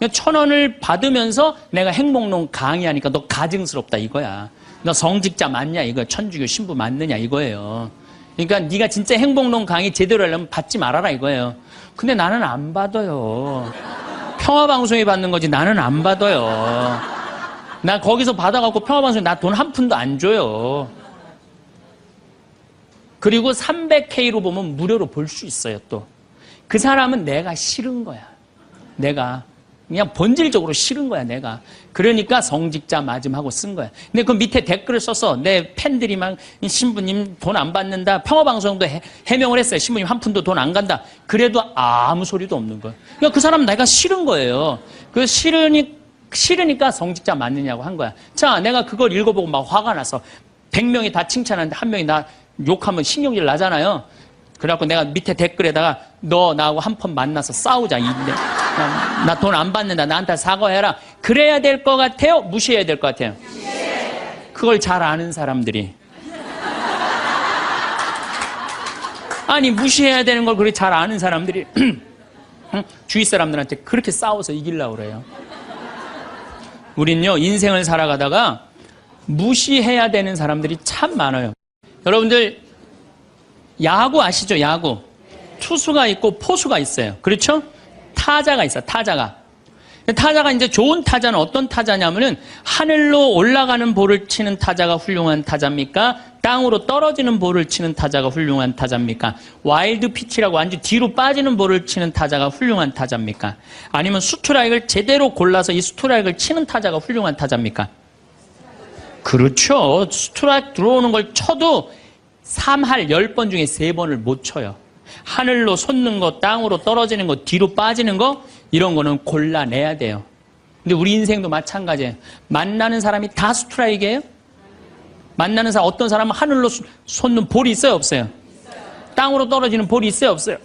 1,000원을 받으면서 내가 행복농 강의하니까 너 가증스럽다 이거야. 너 성직자 맞냐 이거야. 천주교 신부 맞느냐 이거예요. 그러니까 네가 진짜 행복농 강의 제대로 하려면 받지 말아라 이거예요. 근데 나는 안 받아요. 평화방송이 받는 거지 나는 안 받아요. 나 거기서 받아갖고 평화방송에 나 돈 한 푼도 안 줘요. 그리고 300K로 보면 무료로 볼 수 있어요 또. 그 사람은 내가 싫은 거야. 내가. 그냥 본질적으로 싫은 거야 내가. 그러니까 성직자 맞음하고 쓴 거야. 근데 그 밑에 댓글을 써서 내 팬들이 막 신부님 돈 안 받는다. 평화방송도 해명을 했어요. 신부님 한 푼도 돈 안 간다. 그래도 아무 소리도 없는 거야. 그러니까 그 사람 내가 싫은 거예요. 싫으니까 성직자 맞느냐고 한 거야. 자, 내가 그걸 읽어보고 막 화가 나서 100명이 다 칭찬하는데 한 명이 나 욕하면 신경질 나잖아요. 그래갖고 내가 밑에 댓글에다가 너 나하고 한 번 만나서 싸우자. 나 돈 안 받는다. 나한테 사과해라. 그래야 될 것 같아요? 무시해야 될 것 같아요? 그걸 잘 아는 사람들이. 아니 무시해야 되는 걸 그렇게 잘 아는 사람들이 주위 사람들한테 그렇게 싸워서 이기려고 그래요. 우린요 인생을 살아가다가 무시해야 되는 사람들이 참 많아요. 여러분들 야구 아시죠? 야구. 투수가 있고 포수가 있어요. 그렇죠? 타자가 있어, 타자가. 타자가 이제 좋은 타자는 어떤 타자냐면은 하늘로 올라가는 볼을 치는 타자가 훌륭한 타자입니까? 땅으로 떨어지는 볼을 치는 타자가 훌륭한 타자입니까? 와일드 피치라고 완전 뒤로 빠지는 볼을 치는 타자가 훌륭한 타자입니까? 아니면 스트라이크를 제대로 골라서 이 스트라이크를 치는 타자가 훌륭한 타자입니까? 그렇죠. 스트라이크 들어오는 걸 쳐도 3할 10번 중에 3번을 못 쳐요. 하늘로 솟는 거, 땅으로 떨어지는 거, 뒤로 빠지는 거, 이런 거는 골라내야 돼요. 근데 우리 인생도 마찬가지예요. 만나는 사람이 다 스트라이크예요? 만나는 사람, 어떤 사람은 하늘로 솟는 볼이 있어요, 없어요? 땅으로 떨어지는 볼이 있어요, 없어요?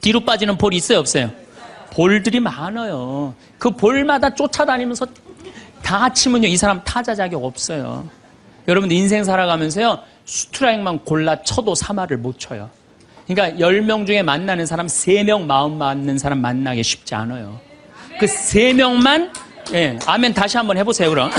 뒤로 빠지는 볼이 있어요, 없어요? 볼들이 많아요. 그 볼마다 쫓아다니면서 다 치면요, 이 사람 타자 자격 없어요. 여러분들 인생 살아가면서요, 스트라이크만 골라 쳐도 3할을 못 쳐요. 그러니까 10명 중에 만나는 사람 3명 마음 맞는 사람 만나기 쉽지 않아요. 그 3명만, 예, 아멘 다시 한번 해보세요, 그럼.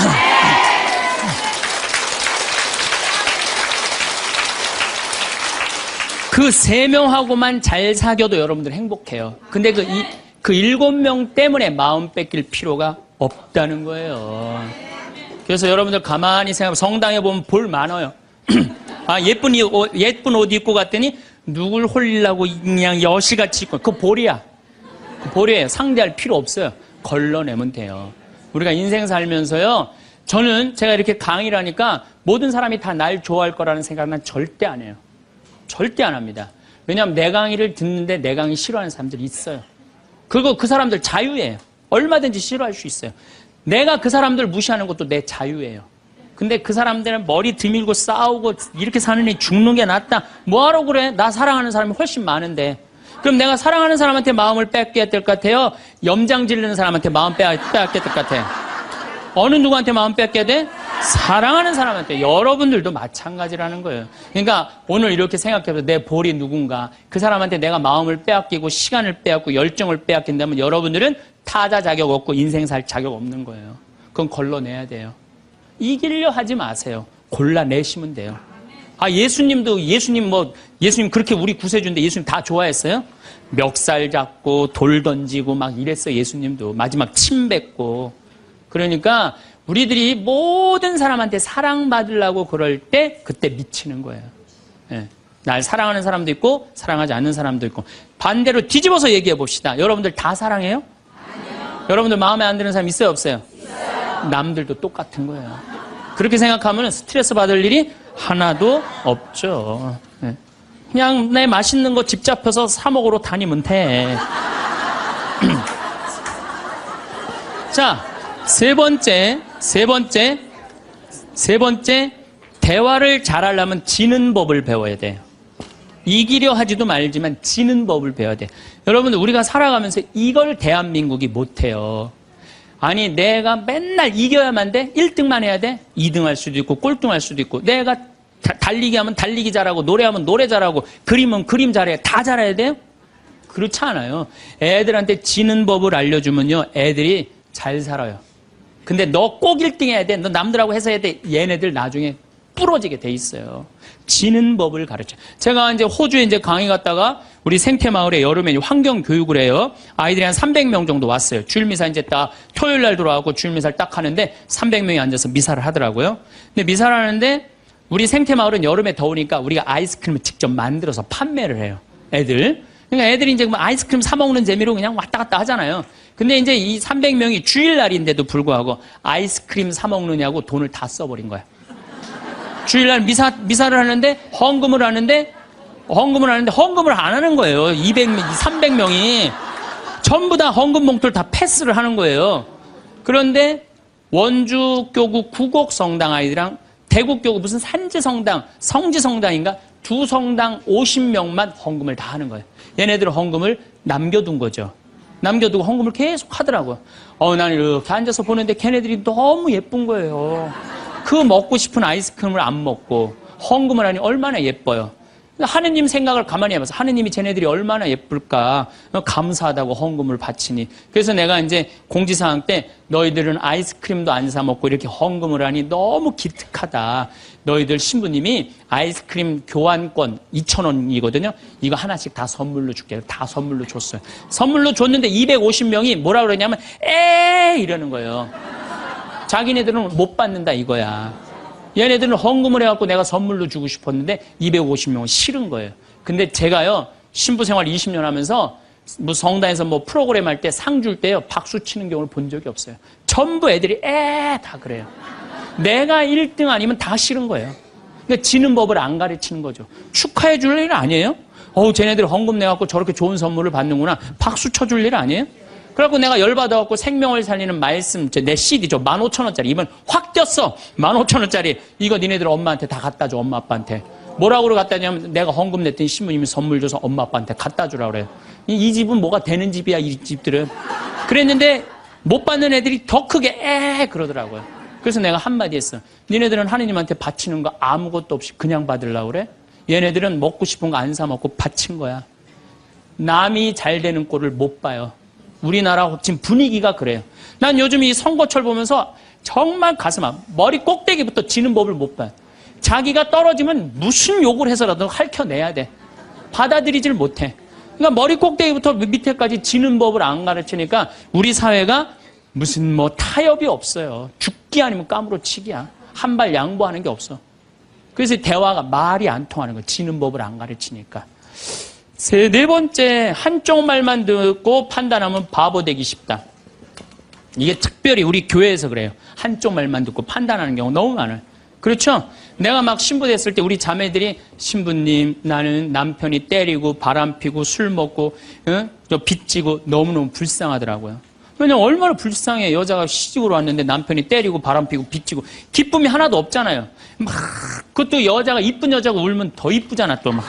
그 3명하고만 잘 사귀어도 여러분들 행복해요. 근데 그 7명 때문에 마음 뺏길 필요가 없다는 거예요. 그래서 여러분들 가만히 생각하면 성당에 보면 볼 많아요. 아, 예쁜 옷 입고 갔더니 누굴 홀리려고 그냥 여시같이 입고, 그 볼이야. 그 볼이에요. 상대할 필요 없어요. 걸러내면 돼요. 우리가 인생 살면서요, 저는 제가 이렇게 강의를 하니까 모든 사람이 다 날 좋아할 거라는 생각은 절대 안 해요. 절대 안 합니다. 왜냐하면 내 강의를 듣는데 내 강의 싫어하는 사람들이 있어요. 그리고 그 사람들 자유예요. 얼마든지 싫어할 수 있어요. 내가 그 사람들 무시하는 것도 내 자유예요. 근데 그 사람들은 머리 드밀고 싸우고 이렇게 사느니 죽는 게 낫다. 뭐하러 그래? 나 사랑하는 사람이 훨씬 많은데. 그럼 내가 사랑하는 사람한테 마음을 뺏겨야 될 것 같아요? 염장 지르는 사람한테 마음 뺏겨야 될 것 같아요? 어느 누구한테 마음 뺏겨야 돼? 사랑하는 사람한테. 여러분들도 마찬가지라는 거예요. 그러니까 오늘 이렇게 생각해서 내 볼이 누군가, 그 사람한테 내가 마음을 빼앗기고 시간을 빼앗고 열정을 빼앗긴다면 여러분들은 타자 자격 없고 인생 살 자격 없는 거예요. 그건 걸러내야 돼요. 이기려 하지 마세요. 골라내시면 돼요. 아, 예수님 그렇게 우리 구세주인데 예수님 다 좋아했어요? 멱살 잡고 돌 던지고 막 이랬어요. 예수님도 마지막 침 뱉고. 그러니까 우리들이 모든 사람한테 사랑받으려고 그럴 때 그때 미치는 거예요. 예. 날 사랑하는 사람도 있고 사랑하지 않는 사람도 있고. 반대로 뒤집어서 얘기해 봅시다. 여러분들 다 사랑해요? 아니요. 여러분들 마음에 안 드는 사람 있어요, 없어요? 있어요. 남들도 똑같은 거예요. 그렇게 생각하면 스트레스 받을 일이 하나도 없죠. 예. 그냥 내 맛있는 거 집 잡혀서 사 먹으러 다니면 돼. 자, 세 번째, 대화를 잘하려면 지는 법을 배워야 돼요. 이기려 하지도 말지만 지는 법을 배워야 돼. 여러분들, 우리가 살아가면서 이걸 대한민국이 못해요. 아니, 내가 맨날 이겨야만 돼? 1등만 해야 돼? 2등 할 수도 있고, 꼴등 할 수도 있고, 내가 달리기 하면 달리기 잘하고, 노래하면 노래 잘하고, 그림은 그림 잘해. 다 잘해야 돼요? 그렇지 않아요. 애들한테 지는 법을 알려주면요, 애들이 잘 살아요. 근데 너 꼭 1등 해야 돼. 너 남들하고 해서 해야 돼. 얘네들 나중에 부러지게 돼 있어요. 지는 법을 가르쳐. 제가 이제 호주에 이제 강의 갔다가 우리 생태마을에 여름에 환경 교육을 해요. 아이들이 한 300명 정도 왔어요. 주일미사 이제 딱 토요일 날 들어와서 주일미사를 딱 하는데 300명이 앉아서 미사를 하더라고요. 근데 미사를 하는데 우리 생태마을은 여름에 더우니까 우리가 아이스크림을 직접 만들어서 판매를 해요. 애들. 그러니까 애들이 이제 아이스크림 사 먹는 재미로 그냥 왔다 갔다 하잖아요. 근데 이제 이 300명이 주일날인데도 불구하고 아이스크림 사 먹느냐고 돈을 다 써버린 거야. 주일날 미사를 하는데 헌금을 하는데 헌금을 안 하는 거예요. 300명이 전부 다 헌금 봉투를 다 패스를 하는 거예요. 그런데 원주교구 구곡성당 아이들이랑 대구교구 무슨 산지성당, 성지성당인가 두 성당 50명만 헌금을 다 하는 거예요. 얘네들은 헌금을 남겨둔 거죠. 남겨두고 헌금을 계속 하더라고요. 나는 이렇게 앉아서 보는데 걔네들이 너무 예쁜 거예요. 그 먹고 싶은 아이스크림을 안 먹고 헌금을 하니 얼마나 예뻐요. 하느님 생각을 가만히 해봐서 하느님이 쟤네들이 얼마나 예쁠까 감사하다고 헌금을 바치니. 그래서 내가 이제 공지사항 때 너희들은 아이스크림도 안 사 먹고 이렇게 헌금을 하니 너무 기특하다. 너희들 신부님이 아이스크림 교환권 2,000원이거든요. 이거 하나씩 다 선물로 줄게. 다 선물로 줬어요. 선물로 줬는데 250명이 뭐라 그러냐면 이러는 거예요. 자기네들은 못 받는다 이거야. 얘네들은 헌금을 해갖고 내가 선물로 주고 싶었는데 250명은 싫은 거예요. 근데 제가요, 신부 생활 20년 하면서 뭐 성당에서 뭐 프로그램 할 때 상 줄 때요, 박수 치는 경우를 본 적이 없어요. 전부 애들이 다 그래요. 내가 1등 아니면 다 싫은 거예요. 그러니까 지는 법을 안 가르치는 거죠. 축하해 줄 일 아니에요? 쟤네들 헌금 내갖고 저렇게 좋은 선물을 받는구나. 박수 쳐줄 일 아니에요? 그래갖고 내가 열받아갖고 생명을 살리는 말씀, 내 CD죠. 15,000원짜리. 이번 확 뛰었어. 15,000원짜리. 이거 니네들 엄마한테 다 갖다 줘, 엄마, 아빠한테. 뭐라고 갖다 주냐면 내가 헌금 냈더니 신부님이 선물 줘서 엄마, 아빠한테 갖다 주라 그래요. 이 집은 뭐가 되는 집이야, 이 집들은. 그랬는데 못 받는 애들이 더 크게 그러더라고요. 그래서 내가 한마디 했어. 니네들은 하느님한테 바치는 거 아무것도 없이 그냥 받으려고 그래? 얘네들은 먹고 싶은 거 안 사 먹고 바친 거야. 남이 잘 되는 꼴을 못 봐요. 우리나라 지금 분위기가 그래요. 난 요즘 이 선거철 보면서 정말 가슴 아파. 머리 꼭대기부터 지는 법을 못 봐요. 자기가 떨어지면 무슨 욕을 해서라도 핥혀내야 돼. 받아들이질 못해. 그러니까 머리 꼭대기부터 밑에까지 지는 법을 안 가르치니까 우리 사회가 무슨 뭐 타협이 없어요. 죽기 아니면 까무러치기야. 한 발 양보하는 게 없어. 그래서 대화가 말이 안 통하는 거야. 지는 법을 안 가르치니까. 네 번째, 한쪽 말만 듣고 판단하면 바보 되기 쉽다. 이게 특별히 우리 교회에서 그래요. 한쪽 말만 듣고 판단하는 경우 너무 많아요. 그렇죠? 내가 막 신부 됐을 때 우리 자매들이 신부님, 나는 남편이 때리고 바람피고 술 먹고 빚지고 너무너무 불쌍하더라고요. 왜냐면 얼마나 불쌍해. 여자가 시집으로 왔는데 남편이 때리고 바람피고 빚지고 기쁨이 하나도 없잖아요. 막 그것도 여자가 이쁜 여자가 울면 더 이쁘잖아 또 막.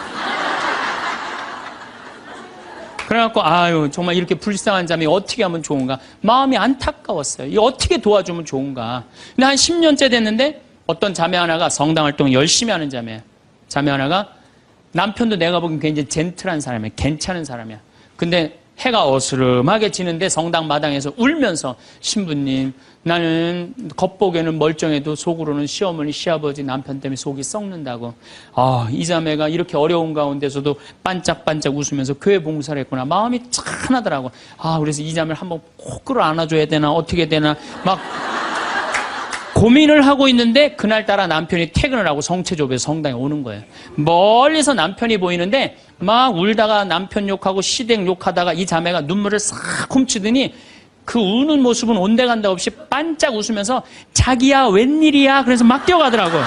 그래갖고 정말 이렇게 불쌍한 자매 어떻게 하면 좋은가. 마음이 안타까웠어요. 이거 어떻게 도와주면 좋은가. 근데 한 10년째 됐는데 어떤 자매 하나가 성당 활동 열심히 하는 자매 하나가 남편도 내가 보기엔 굉장히 젠틀한 사람이야. 괜찮은 사람이야. 근데 해가 어스름하게 지는데 성당 마당에서 울면서 신부님, 나는 겉보기에는 멀쩡해도 속으로는 시어머니, 시아버지, 남편 때문에 속이 썩는다고. 이 자매가 이렇게 어려운 가운데서도 반짝반짝 웃으면서 교회 봉사를 했구나. 마음이 짠하더라고. 그래서 이 자매를 한번 꼭 끌어안아줘야 되나 어떻게 되나 막 고민을 하고 있는데 그날따라 남편이 퇴근을 하고 성체조배에서 성당에 오는 거예요. 멀리서 남편이 보이는데 막 울다가 남편 욕하고 시댁 욕하다가 이 자매가 눈물을 싹 훔치더니 그 우는 모습은 온데간데 없이 반짝 웃으면서 자기야 웬일이야 그래서 막 뛰어가더라고요.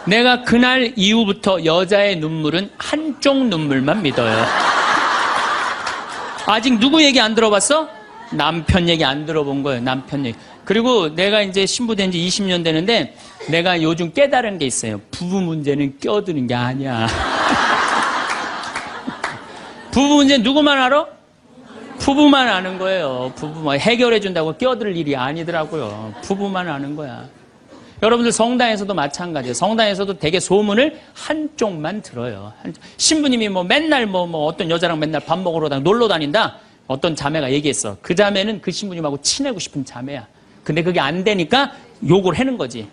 내가 그날 이후부터 여자의 눈물은 한쪽 눈물만 믿어요. 아직 누구 얘기 안 들어봤어? 남편 얘기 안 들어본 거예요. 남편 얘기. 그리고 내가 이제 신부된 지 20년 되는데 내가 요즘 깨달은 게 있어요. 부부 문제는 껴드는 게 아니야. 부부 문제 누구만 알아? 부부만 아는 거예요. 부부만 해결해 준다고 껴들 일이 아니더라고요. 부부만 아는 거야. 여러분들 성당에서도 마찬가지예요. 성당에서도 되게 소문을 한쪽만 들어요. 신부님이 맨날 어떤 여자랑 맨날 밥 먹으러 놀러 다닌다. 어떤 자매가 얘기했어. 그 자매는 그 신부님하고 친하고 싶은 자매야. 근데 그게 안 되니까 욕을 하는 거지.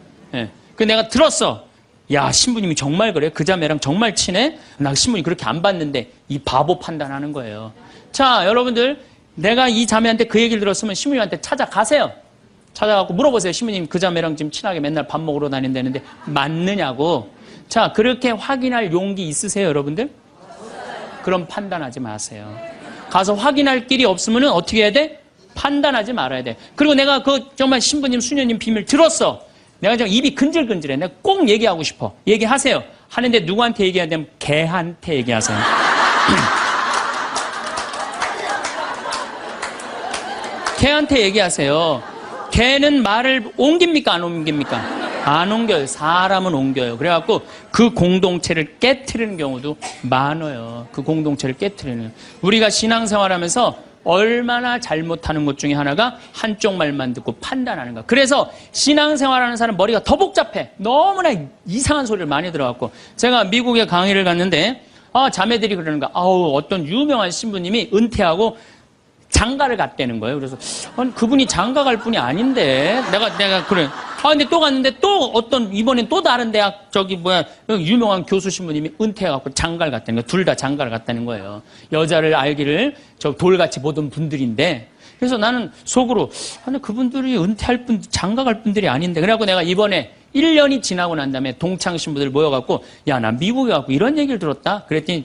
그 내가 들었어. 야, 신부님이 정말 그래? 그 자매랑 정말 친해? 나 신부님 그렇게 안 봤는데. 이 바보 판단하는 거예요. 자, 여러분들, 내가 이 자매한테 그 얘기를 들었으면 신부님한테 찾아가세요. 찾아가고 물어보세요. 신부님 그 자매랑 지금 친하게 맨날 밥 먹으러 다닌다는데 맞느냐고. 자, 그렇게 확인할 용기 있으세요, 여러분들? 그럼 판단하지 마세요. 가서 확인할 길이 없으면 어떻게 해야 돼? 판단하지 말아야 돼. 그리고 내가 정말 신부님, 수녀님 비밀 들었어. 내가 지금 입이 근질근질해. 내가 꼭 얘기하고 싶어. 얘기하세요. 하는데 누구한테 얘기해야 되면 걔한테 얘기하세요. 걔한테 얘기하세요. 걔는 말을 옮깁니까? 안 옮깁니까? 안 옮겨요. 사람은 옮겨요. 그래갖고 그 공동체를 깨트리는 경우도 많아요. 그 공동체를 깨트리는. 우리가 신앙생활하면서 얼마나 잘못하는 것 중에 하나가 한쪽 말만 듣고 판단하는 거. 그래서 신앙생활하는 사람 머리가 더 복잡해. 너무나 이상한 소리를 많이 들어갖고. 제가 미국에 강의를 갔는데 자매들이 그러는 거야. 어떤 유명한 신부님이 은퇴하고 장가를 갔다는 거예요. 그래서 아니, 그분이 장가 갈 분이 아닌데 내가 그래. 근데 또 갔는데 또 이번엔 또 다른 대학 유명한 교수 신부님이 은퇴해갖고 장가를 갔다는 거예요. 둘 다 장가를 갔다는 거예요. 여자를 알기를 돌같이 보던 분들인데. 그래서 나는 속으로 아니 그분들이 은퇴할 분 장가 갈 분들이 아닌데. 그래갖고 내가 이번에 1년이 지나고 난 다음에 동창 신부들 모여갖고 야, 나 미국에 가고 이런 얘기를 들었다. 그랬더니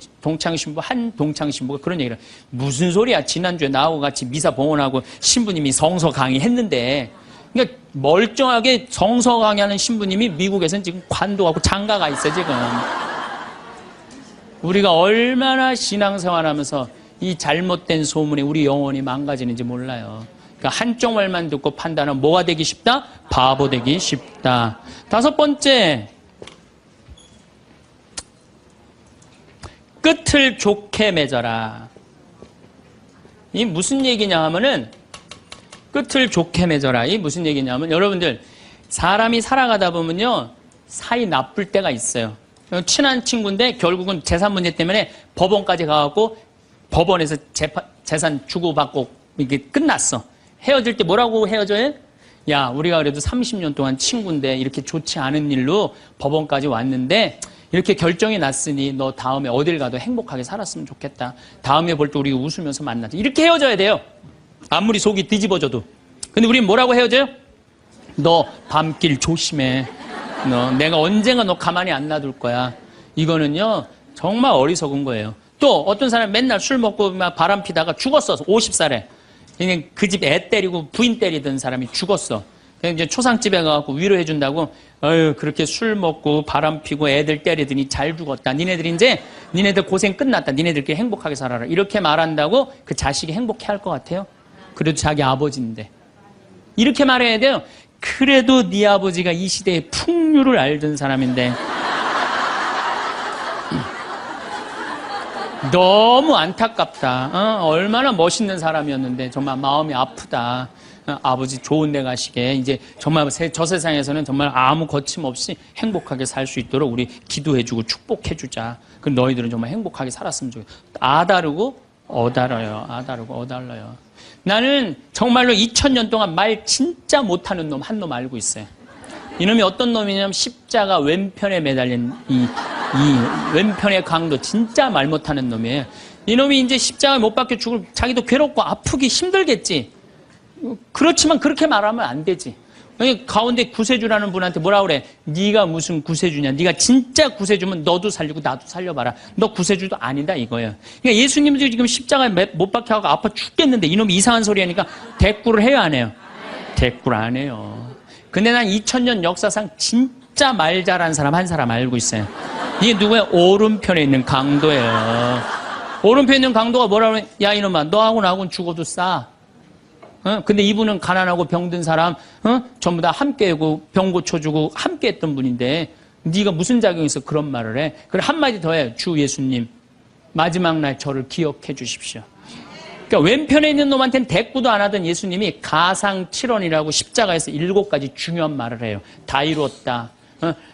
한 동창 신부가 그런 얘기를 무슨 소리야. 지난주에 나하고 같이 미사 봉헌하고 신부님이 성서 강의했는데. 그러니까 멀쩡하게 성서 강의하는 신부님이 미국에서는 지금 관도하고 장가가 있어 지금. 우리가 얼마나 신앙생활하면서 이 잘못된 소문에 우리 영혼이 망가지는지 몰라요. 그러니까 한쪽 말만 듣고 판단하면 뭐가 되기 쉽다? 바보 되기 쉽다. 5번째, 끝을 좋게 맺어라. 이 무슨 얘기냐 하면은 끝을 좋게 맺어라. 이 무슨 얘기냐면 여러분들 사람이 살아가다 보면요 사이 나쁠 때가 있어요. 친한 친구인데 결국은 재산 문제 때문에 법원까지 가갖고 법원에서 재산 주고받고 이게 끝났어. 헤어질 때 뭐라고 헤어져요? 야, 우리가 그래도 30년 동안 친구인데 이렇게 좋지 않은 일로 법원까지 왔는데 이렇게 결정이 났으니 너 다음에 어딜 가도 행복하게 살았으면 좋겠다. 다음에 볼 때 우리 웃으면서 만나자. 이렇게 헤어져야 돼요. 아무리 속이 뒤집어져도. 근데 우리는 뭐라고 헤어져요? 너 밤길 조심해. 내가 언젠가 너 가만히 안 놔둘 거야. 이거는요 정말 어리석은 거예요. 또 어떤 사람 맨날 술 먹고 막 바람 피다가 죽었어. 50살에. 그냥 그 집 애 때리고 부인 때리던 사람이 죽었어. 그냥 이제 초상집에 가서 위로해 준다고 그렇게 술 먹고 바람 피고 애들 때리더니 잘 죽었다. 니네들 고생 끝났다. 니네들끼리 행복하게 살아라. 이렇게 말한다고 그 자식이 행복해 할 것 같아요? 그래도 자기 아버지인데. 이렇게 말해야 돼요. 그래도 네 아버지가 이 시대의 풍류를 알던 사람인데 너무 안타깝다. 얼마나 멋있는 사람이었는데 정말 마음이 아프다. 아버지 좋은 데 가시게 이제 정말 저 세상에서는 정말 아무 거침없이 행복하게 살 수 있도록 우리 기도해주고 축복해주자. 그럼 너희들은 정말 행복하게 살았으면 좋겠다. 아다르고 어달아요. 아다르고 어달라요. 나는 정말로 2000년 동안 말 진짜 못하는 놈 한 놈 알고 있어요. 이놈이 어떤 놈이냐면 십자가 왼편에 매달린 이 왼편의 강도 진짜 말 못하는 놈이에요. 이놈이 이제 십자가에 못 박혀 죽을 자기도 괴롭고 아프기 힘들겠지. 그렇지만 그렇게 말하면 안 되지. 가운데 구세주라는 분한테 뭐라 그래? 네가 무슨 구세주냐? 네가 진짜 구세주면 너도 살리고 나도 살려봐라. 너 구세주도 아니다 이거예요. 그러니까 예수님도 지금 십자가에 못 박혀가고 아파 죽겠는데 이놈이 이상한 소리 하니까 대꾸를 해요 안 해요? 대꾸를 안 해요. 근데 난 2000년 역사상 진짜 말 잘하는 사람 한 사람 알고 있어요. 이게 누구야? 오른편에 있는 강도예요. 오른편에 있는 강도가 뭐라 그래? 야 이놈아 너하고 나하고는 죽어도 싸. 근데 이분은 가난하고 병든 사람 전부 다 함께하고 병 고쳐주고 함께했던 분인데 네가 무슨 자격이 있어 그런 말을 해. 그래 한마디 더 해. 주 예수님 마지막 날 저를 기억해 주십시오. 그러니까 왼편에 있는 놈한테는 대꾸도 안 하던 예수님이 가상칠언이라고 십자가에서 7가지 중요한 말을 해요. 다 이루었다.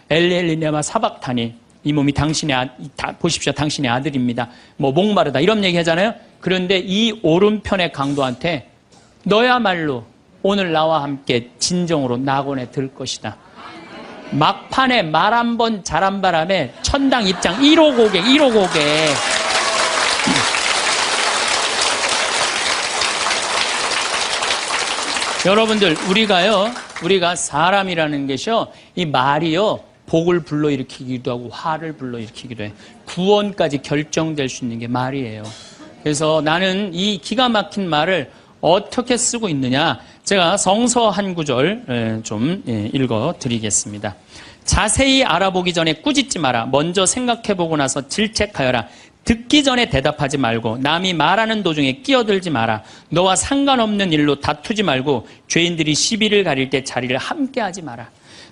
엘리엘리네마 사박타니 이 몸이 보십시오. 당신의 아들입니다. 뭐 목마르다 이런 얘기 하잖아요. 그런데 이 오른편의 강도한테 너야말로 오늘 나와 함께 진정으로 낙원에 들 것이다. 막판에 말 한 번 잘한 바람에 천당 입장 1호 고객. 여러분들 우리가 사람이라는 것이요 이 말이요 복을 불러일으키기도 하고 화를 불러일으키기도 해요. 구원까지 결정될 수 있는 게 말이에요. 그래서 나는 이 기가 막힌 말을 어떻게 쓰고 있느냐 제가 성서 한 구절 좀 읽어드리겠습니다. 자세히 알아보기 전에 꾸짖지 마라. 먼저 생각해보고 나서 질책하여라. 듣기 전에 대답하지 말고 남이 말하는 도중에 끼어들지 마라. 너와 상관없는 일로 다투지 말고 죄인들이 시비를 가릴 때 자리를 함께 하지 마라.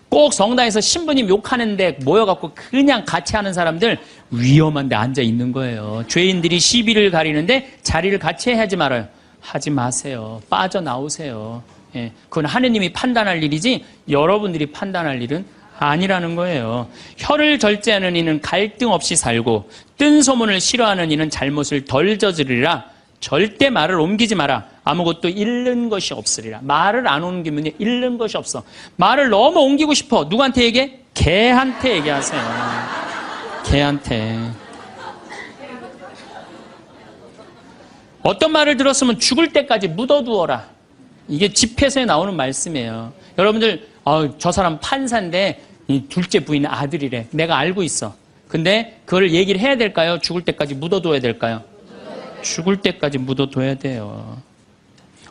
꼭 성당에서 신부님 욕하는데 모여갖고 그냥 같이 하는 사람들 위험한 데 앉아 있는 거예요. 죄인들이 시비를 가리는데 자리를 같이 하지 말아요. 하지 마세요. 빠져나오세요. 예, 그건 하느님이 판단할 일이지 여러분들이 판단할 일은 아니라는 거예요. 혀를 절제하는 이는 갈등 없이 살고 뜬 소문을 싫어하는 이는 잘못을 덜 저지르리라. 절대 말을 옮기지 마라. 아무것도 잃는 것이 없으리라. 말을 안 옮기면 잃는 것이 없어. 말을 너무 옮기고 싶어. 누구한테 얘기해? 개한테 얘기하세요. 개한테. 어떤 말을 들었으면 죽을 때까지 묻어두어라. 이게 집회서에 나오는 말씀이에요. 여러분들 저 사람 판사인데 이 둘째 부인 아들이래. 내가 알고 있어. 근데 그걸 얘기를 해야 될까요? 죽을 때까지 묻어둬야 될까요? 죽을 때까지 묻어둬야 돼요.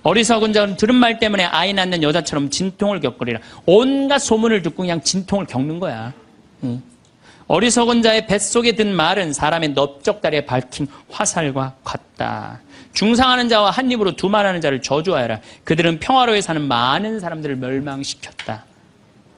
어리석은 자는 들은 말 때문에 아이 낳는 여자처럼 진통을 겪으리라. 온갖 소문을 듣고 그냥 진통을 겪는 거야. 어리석은 자의 뱃속에 든 말은 사람의 넓적다리에 밝힌 화살과 같다. 중상하는 자와 한 입으로 두말하는 자를 저주하여라. 그들은 평화로에 사는 많은 사람들을 멸망시켰다.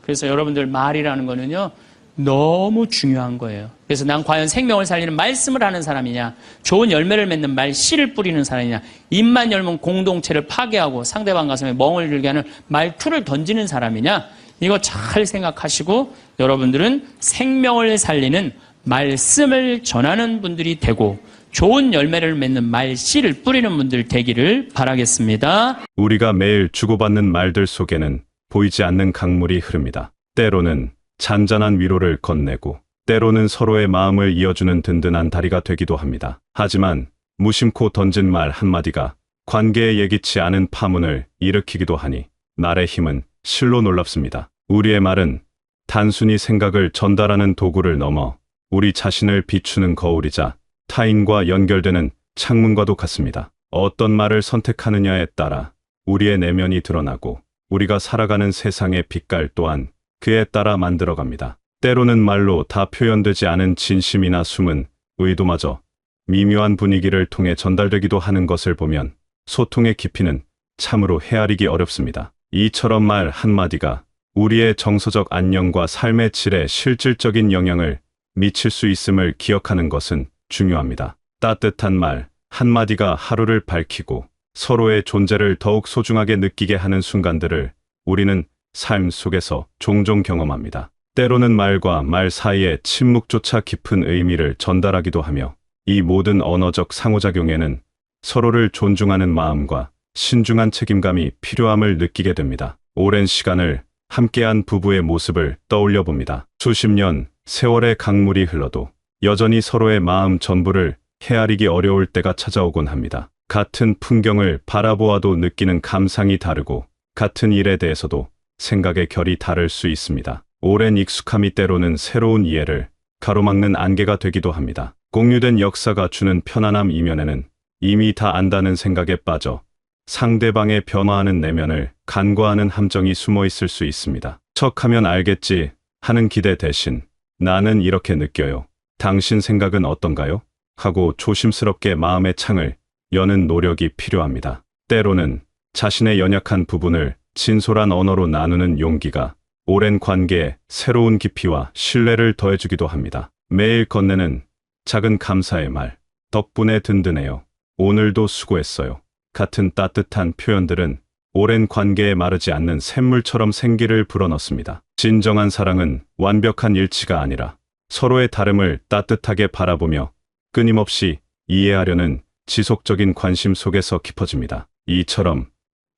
그래서 여러분들 말이라는 거는요 너무 중요한 거예요. 그래서 난 과연 생명을 살리는 말씀을 하는 사람이냐, 좋은 열매를 맺는 말 씨를 뿌리는 사람이냐, 입만 열면 공동체를 파괴하고 상대방 가슴에 멍을 들게 하는 말투를 던지는 사람이냐, 이거 잘 생각하시고 여러분들은 생명을 살리는 말씀을 전하는 분들이 되고 좋은 열매를 맺는 말 씨를 뿌리는 분들 되기를 바라겠습니다. 우리가 매일 주고받는 말들 속에는 보이지 않는 강물이 흐릅니다. 때로는 잔잔한 위로를 건네고 때로는 서로의 마음을 이어주는 든든한 다리가 되기도 합니다. 하지만 무심코 던진 말 한마디가 관계에 예기치 않은 파문을 일으키기도 하니 말의 힘은 실로 놀랍습니다. 우리의 말은 단순히 생각을 전달하는 도구를 넘어 우리 자신을 비추는 거울이자 타인과 연결되는 창문과도 같습니다. 어떤 말을 선택하느냐에 따라 우리의 내면이 드러나고 우리가 살아가는 세상의 빛깔 또한 그에 따라 만들어갑니다. 때로는 말로 다 표현되지 않은 진심이나 숨은 의도마저 미묘한 분위기를 통해 전달되기도 하는 것을 보면 소통의 깊이는 참으로 헤아리기 어렵습니다. 이처럼 말 한마디가 우리의 정서적 안녕과 삶의 질에 실질적인 영향을 미칠 수 있음을 기억하는 것은 중요합니다. 따뜻한 말 한마디가 하루를 밝히고 서로의 존재를 더욱 소중하게 느끼게 하는 순간들을 우리는 삶 속에서 종종 경험합니다. 때로는 말과 말 사이의 침묵조차 깊은 의미를 전달하기도 하며 이 모든 언어적 상호작용에는 서로를 존중하는 마음과 신중한 책임감이 필요함을 느끼게 됩니다. 오랜 시간을 함께한 부부의 모습을 떠올려 봅니다. 수십 년 세월의 강물이 흘러도 여전히 서로의 마음 전부를 헤아리기 어려울 때가 찾아오곤 합니다. 같은 풍경을 바라보아도 느끼는 감상이 다르고 같은 일에 대해서도 생각의 결이 다를 수 있습니다. 오랜 익숙함이 때로는 새로운 이해를 가로막는 안개가 되기도 합니다. 공유된 역사가 주는 편안함 이면에는 이미 다 안다는 생각에 빠져 상대방의 변화하는 내면을 간과하는 함정이 숨어 있을 수 있습니다. 척하면 알겠지 하는 기대 대신 나는 이렇게 느껴요. 당신 생각은 어떤가요? 하고 조심스럽게 마음의 창을 여는 노력이 필요합니다. 때로는 자신의 연약한 부분을 진솔한 언어로 나누는 용기가 오랜 관계에 새로운 깊이와 신뢰를 더해주기도 합니다. 매일 건네는 작은 감사의 말, 덕분에 든든해요. 오늘도 수고했어요. 같은 따뜻한 표현들은 오랜 관계에 마르지 않는 샘물처럼 생기를 불어넣습니다. 진정한 사랑은 완벽한 일치가 아니라 서로의 다름을 따뜻하게 바라보며 끊임없이 이해하려는 지속적인 관심 속에서 깊어집니다. 이처럼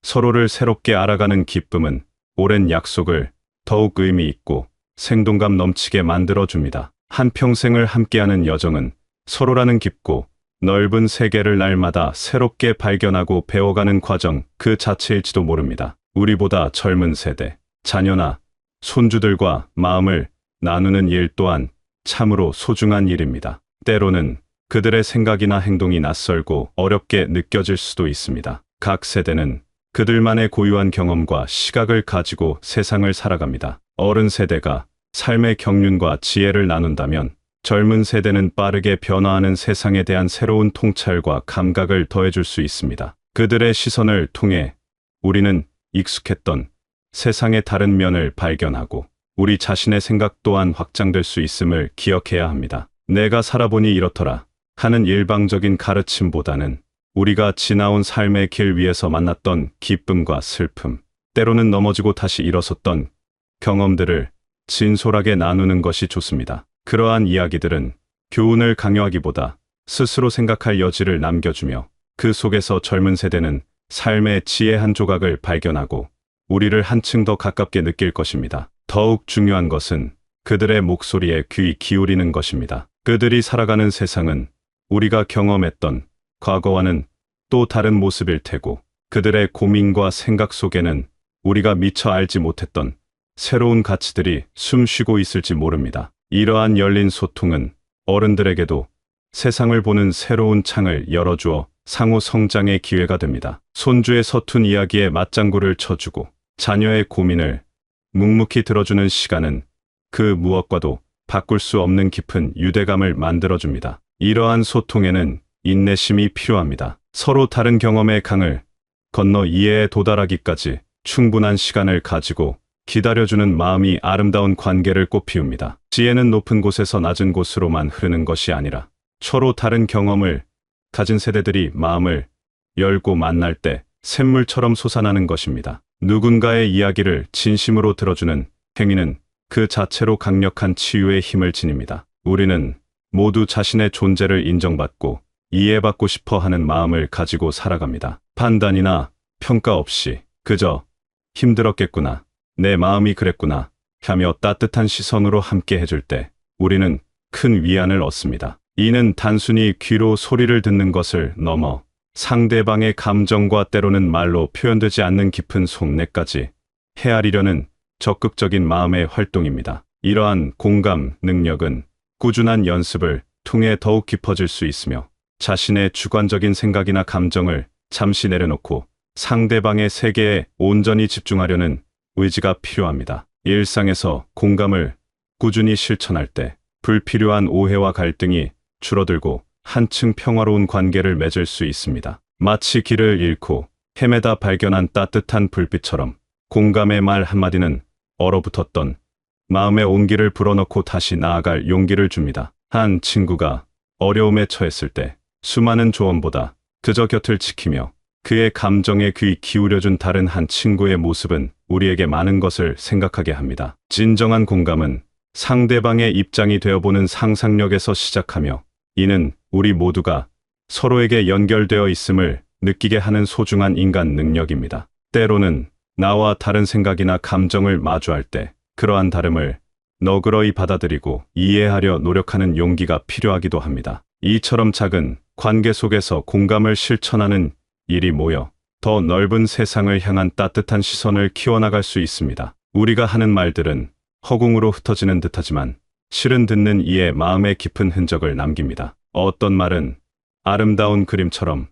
서로를 새롭게 알아가는 기쁨은 오랜 약속을 더욱 의미 있고 생동감 넘치게 만들어줍니다. 한평생을 함께하는 여정은 서로라는 깊고 넓은 세계를 날마다 새롭게 발견하고 배워가는 과정 그 자체일지도 모릅니다. 우리보다 젊은 세대, 자녀나 손주들과 마음을 나누는 일 또한 참으로 소중한 일입니다. 때로는 그들의 생각이나 행동이 낯설고 어렵게 느껴질 수도 있습니다. 각 세대는 그들만의 고유한 경험과 시각을 가지고 세상을 살아갑니다. 어른 세대가 삶의 경륜과 지혜를 나눈다면 젊은 세대는 빠르게 변화하는 세상에 대한 새로운 통찰과 감각을 더해줄 수 있습니다. 그들의 시선을 통해 우리는 익숙했던 세상의 다른 면을 발견하고 우리 자신의 생각 또한 확장될 수 있음을 기억해야 합니다. 내가 살아보니 이렇더라 하는 일방적인 가르침보다는 우리가 지나온 삶의 길 위에서 만났던 기쁨과 슬픔, 때로는 넘어지고 다시 일어섰던 경험들을 진솔하게 나누는 것이 좋습니다. 그러한 이야기들은 교훈을 강요하기보다 스스로 생각할 여지를 남겨주며 그 속에서 젊은 세대는 삶의 지혜 한 조각을 발견하고 우리를 한층 더 가깝게 느낄 것입니다. 더욱 중요한 것은 그들의 목소리에 귀 기울이는 것입니다. 그들이 살아가는 세상은 우리가 경험했던 과거와는 또 다른 모습일 테고 그들의 고민과 생각 속에는 우리가 미처 알지 못했던 새로운 가치들이 숨쉬고 있을지 모릅니다. 이러한 열린 소통은 어른들에게도 세상을 보는 새로운 창을 열어주어 상호 성장의 기회가 됩니다. 손주의 서툰 이야기에 맞장구를 쳐주고 자녀의 고민을 묵묵히 들어주는 시간은 그 무엇과도 바꿀 수 없는 깊은 유대감을 만들어줍니다. 이러한 소통에는 인내심이 필요합니다. 서로 다른 경험의 강을 건너 이해에 도달하기까지 충분한 시간을 가지고 기다려주는 마음이 아름다운 관계를 꽃피웁니다. 지혜는 높은 곳에서 낮은 곳으로만 흐르는 것이 아니라 서로 다른 경험을 가진 세대들이 마음을 열고 만날 때 샘물처럼 솟아나는 것입니다. 누군가의 이야기를 진심으로 들어주는 행위는 그 자체로 강력한 치유의 힘을 지닙니다. 우리는 모두 자신의 존재를 인정받고 이해받고 싶어 하는 마음을 가지고 살아갑니다. 판단이나 평가 없이 그저 힘들었겠구나, 내 마음이 그랬구나 하며 따뜻한 시선으로 함께 해줄 때 우리는 큰 위안을 얻습니다. 이는 단순히 귀로 소리를 듣는 것을 넘어 상대방의 감정과 때로는 말로 표현되지 않는 깊은 속내까지 헤아리려는 적극적인 마음의 활동입니다. 이러한 공감 능력은 꾸준한 연습을 통해 더욱 깊어질 수 있으며 자신의 주관적인 생각이나 감정을 잠시 내려놓고 상대방의 세계에 온전히 집중하려는 의지가 필요합니다. 일상에서 공감을 꾸준히 실천할 때 불필요한 오해와 갈등이 줄어들고 한층 평화로운 관계를 맺을 수 있습니다. 마치 길을 잃고 헤매다 발견한 따뜻한 불빛처럼 공감의 말 한마디는 얼어붙었던 마음의 온기를 불어넣고 다시 나아갈 용기를 줍니다. 한 친구가 어려움에 처했을 때 수많은 조언보다 그저 곁을 지키며 그의 감정에 귀 기울여준 다른 한 친구의 모습은 우리에게 많은 것을 생각하게 합니다. 진정한 공감은 상대방의 입장이 되어보는 상상력에서 시작하며 이는 우리 모두가 서로에게 연결되어 있음을 느끼게 하는 소중한 인간 능력입니다. 때로는 나와 다른 생각이나 감정을 마주할 때 그러한 다름을 너그러이 받아들이고 이해하려 노력하는 용기가 필요하기도 합니다. 이처럼 작은 관계 속에서 공감을 실천하는 일이 모여 더 넓은 세상을 향한 따뜻한 시선을 키워나갈 수 있습니다. 우리가 하는 말들은 허공으로 흩어지는 듯하지만 실은 듣는 이의 마음에 깊은 흔적을 남깁니다. 어떤 말은 아름다운 그림처럼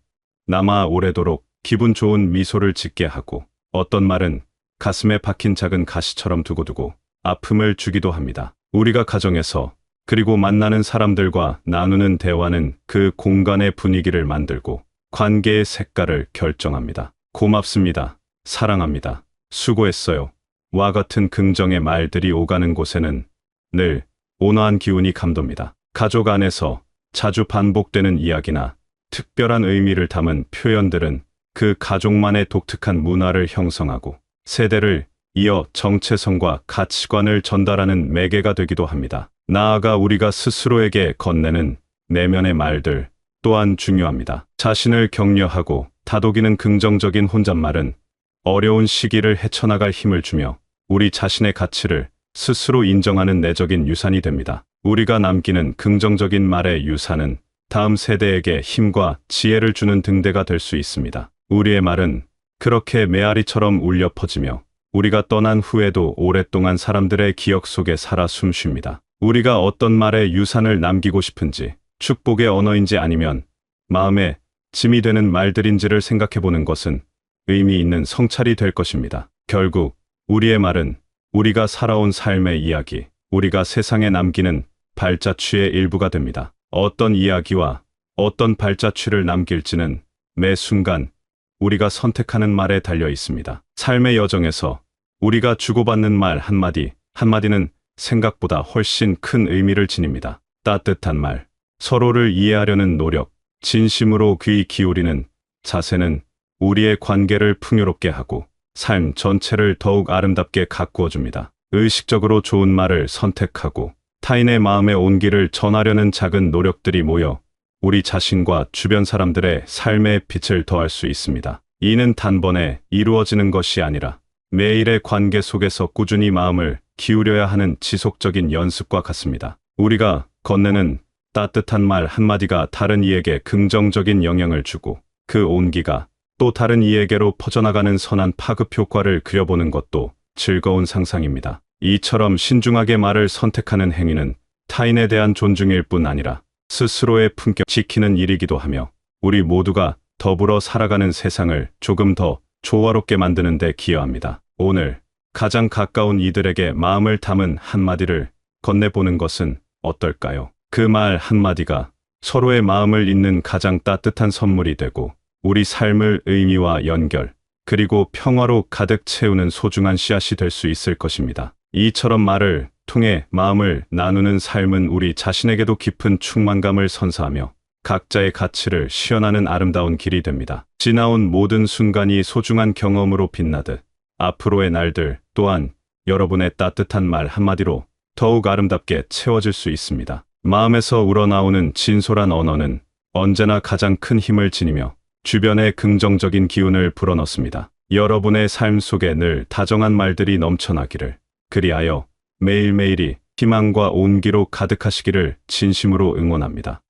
남아 오래도록 기분 좋은 미소를 짓게 하고 어떤 말은 가슴에 박힌 작은 가시처럼 두고두고 아픔을 주기도 합니다. 우리가 가정에서 그리고 만나는 사람들과 나누는 대화는 그 공간의 분위기를 만들고 관계의 색깔을 결정합니다. 고맙습니다. 사랑합니다. 수고했어요. 와 같은 긍정의 말들이 오가는 곳에는 늘 온화한 기운이 감돕니다. 가족 안에서 자주 반복되는 이야기나 특별한 의미를 담은 표현들은 그 가족만의 독특한 문화를 형성하고 세대를 이어 정체성과 가치관을 전달하는 매개가 되기도 합니다. 나아가 우리가 스스로에게 건네는 내면의 말들 또한 중요합니다. 자신을 격려하고 다독이는 긍정적인 혼잣말은 어려운 시기를 헤쳐나갈 힘을 주며 우리 자신의 가치를 스스로 인정하는 내적인 유산이 됩니다. 우리가 남기는 긍정적인 말의 유산은 다음 세대에게 힘과 지혜를 주는 등대가 될 수 있습니다. 우리의 말은 그렇게 메아리처럼 울려 퍼지며 우리가 떠난 후에도 오랫동안 사람들의 기억 속에 살아 숨쉽니다. 우리가 어떤 말의 유산을 남기고 싶은지, 축복의 언어인지 아니면 마음에 짐이 되는 말들인지를 생각해보는 것은 의미 있는 성찰이 될 것입니다. 결국 우리의 말은 우리가 살아온 삶의 이야기, 우리가 세상에 남기는 발자취의 일부가 됩니다. 어떤 이야기와 어떤 발자취를 남길지는 매 순간 우리가 선택하는 말에 달려 있습니다. 삶의 여정에서 우리가 주고받는 말 한마디, 한마디는 생각보다 훨씬 큰 의미를 지닙니다. 따뜻한 말, 서로를 이해하려는 노력, 진심으로 귀 기울이는 자세는 우리의 관계를 풍요롭게 하고 삶 전체를 더욱 아름답게 가꾸어 줍니다. 의식적으로 좋은 말을 선택하고 타인의 마음의 온기를 전하려는 작은 노력들이 모여 우리 자신과 주변 사람들의 삶의 빛을 더할 수 있습니다. 이는 단번에 이루어지는 것이 아니라 매일의 관계 속에서 꾸준히 마음을 기울여야 하는 지속적인 연습과 같습니다. 우리가 건네는 따뜻한 말 한마디가 다른 이에게 긍정적인 영향을 주고 그 온기가 또 다른 이에게로 퍼져나가는 선한 파급 효과를 그려보는 것도 즐거운 상상입니다. 이처럼 신중하게 말을 선택하는 행위는 타인에 대한 존중일 뿐 아니라 스스로의 품격 지키는 일이기도 하며 우리 모두가 더불어 살아가는 세상을 조금 더 조화롭게 만드는 데 기여합니다. 오늘 가장 가까운 이들에게 마음을 담은 한마디를 건네보는 것은 어떨까요? 그 말 한마디가 서로의 마음을 잇는 가장 따뜻한 선물이 되고 우리 삶을 의미와 연결, 그리고 평화로 가득 채우는 소중한 씨앗이 될 수 있을 것입니다. 이처럼 말을 통해 마음을 나누는 삶은 우리 자신에게도 깊은 충만감을 선사하며 각자의 가치를 시연하는 아름다운 길이 됩니다. 지나온 모든 순간이 소중한 경험으로 빛나듯 앞으로의 날들 또한 여러분의 따뜻한 말 한마디로 더욱 아름답게 채워질 수 있습니다. 마음에서 우러나오는 진솔한 언어는 언제나 가장 큰 힘을 지니며 주변에 긍정적인 기운을 불어넣습니다. 여러분의 삶 속에 늘 다정한 말들이 넘쳐나기를, 그리하여 매일매일이 희망과 온기로 가득하시기를 진심으로 응원합니다.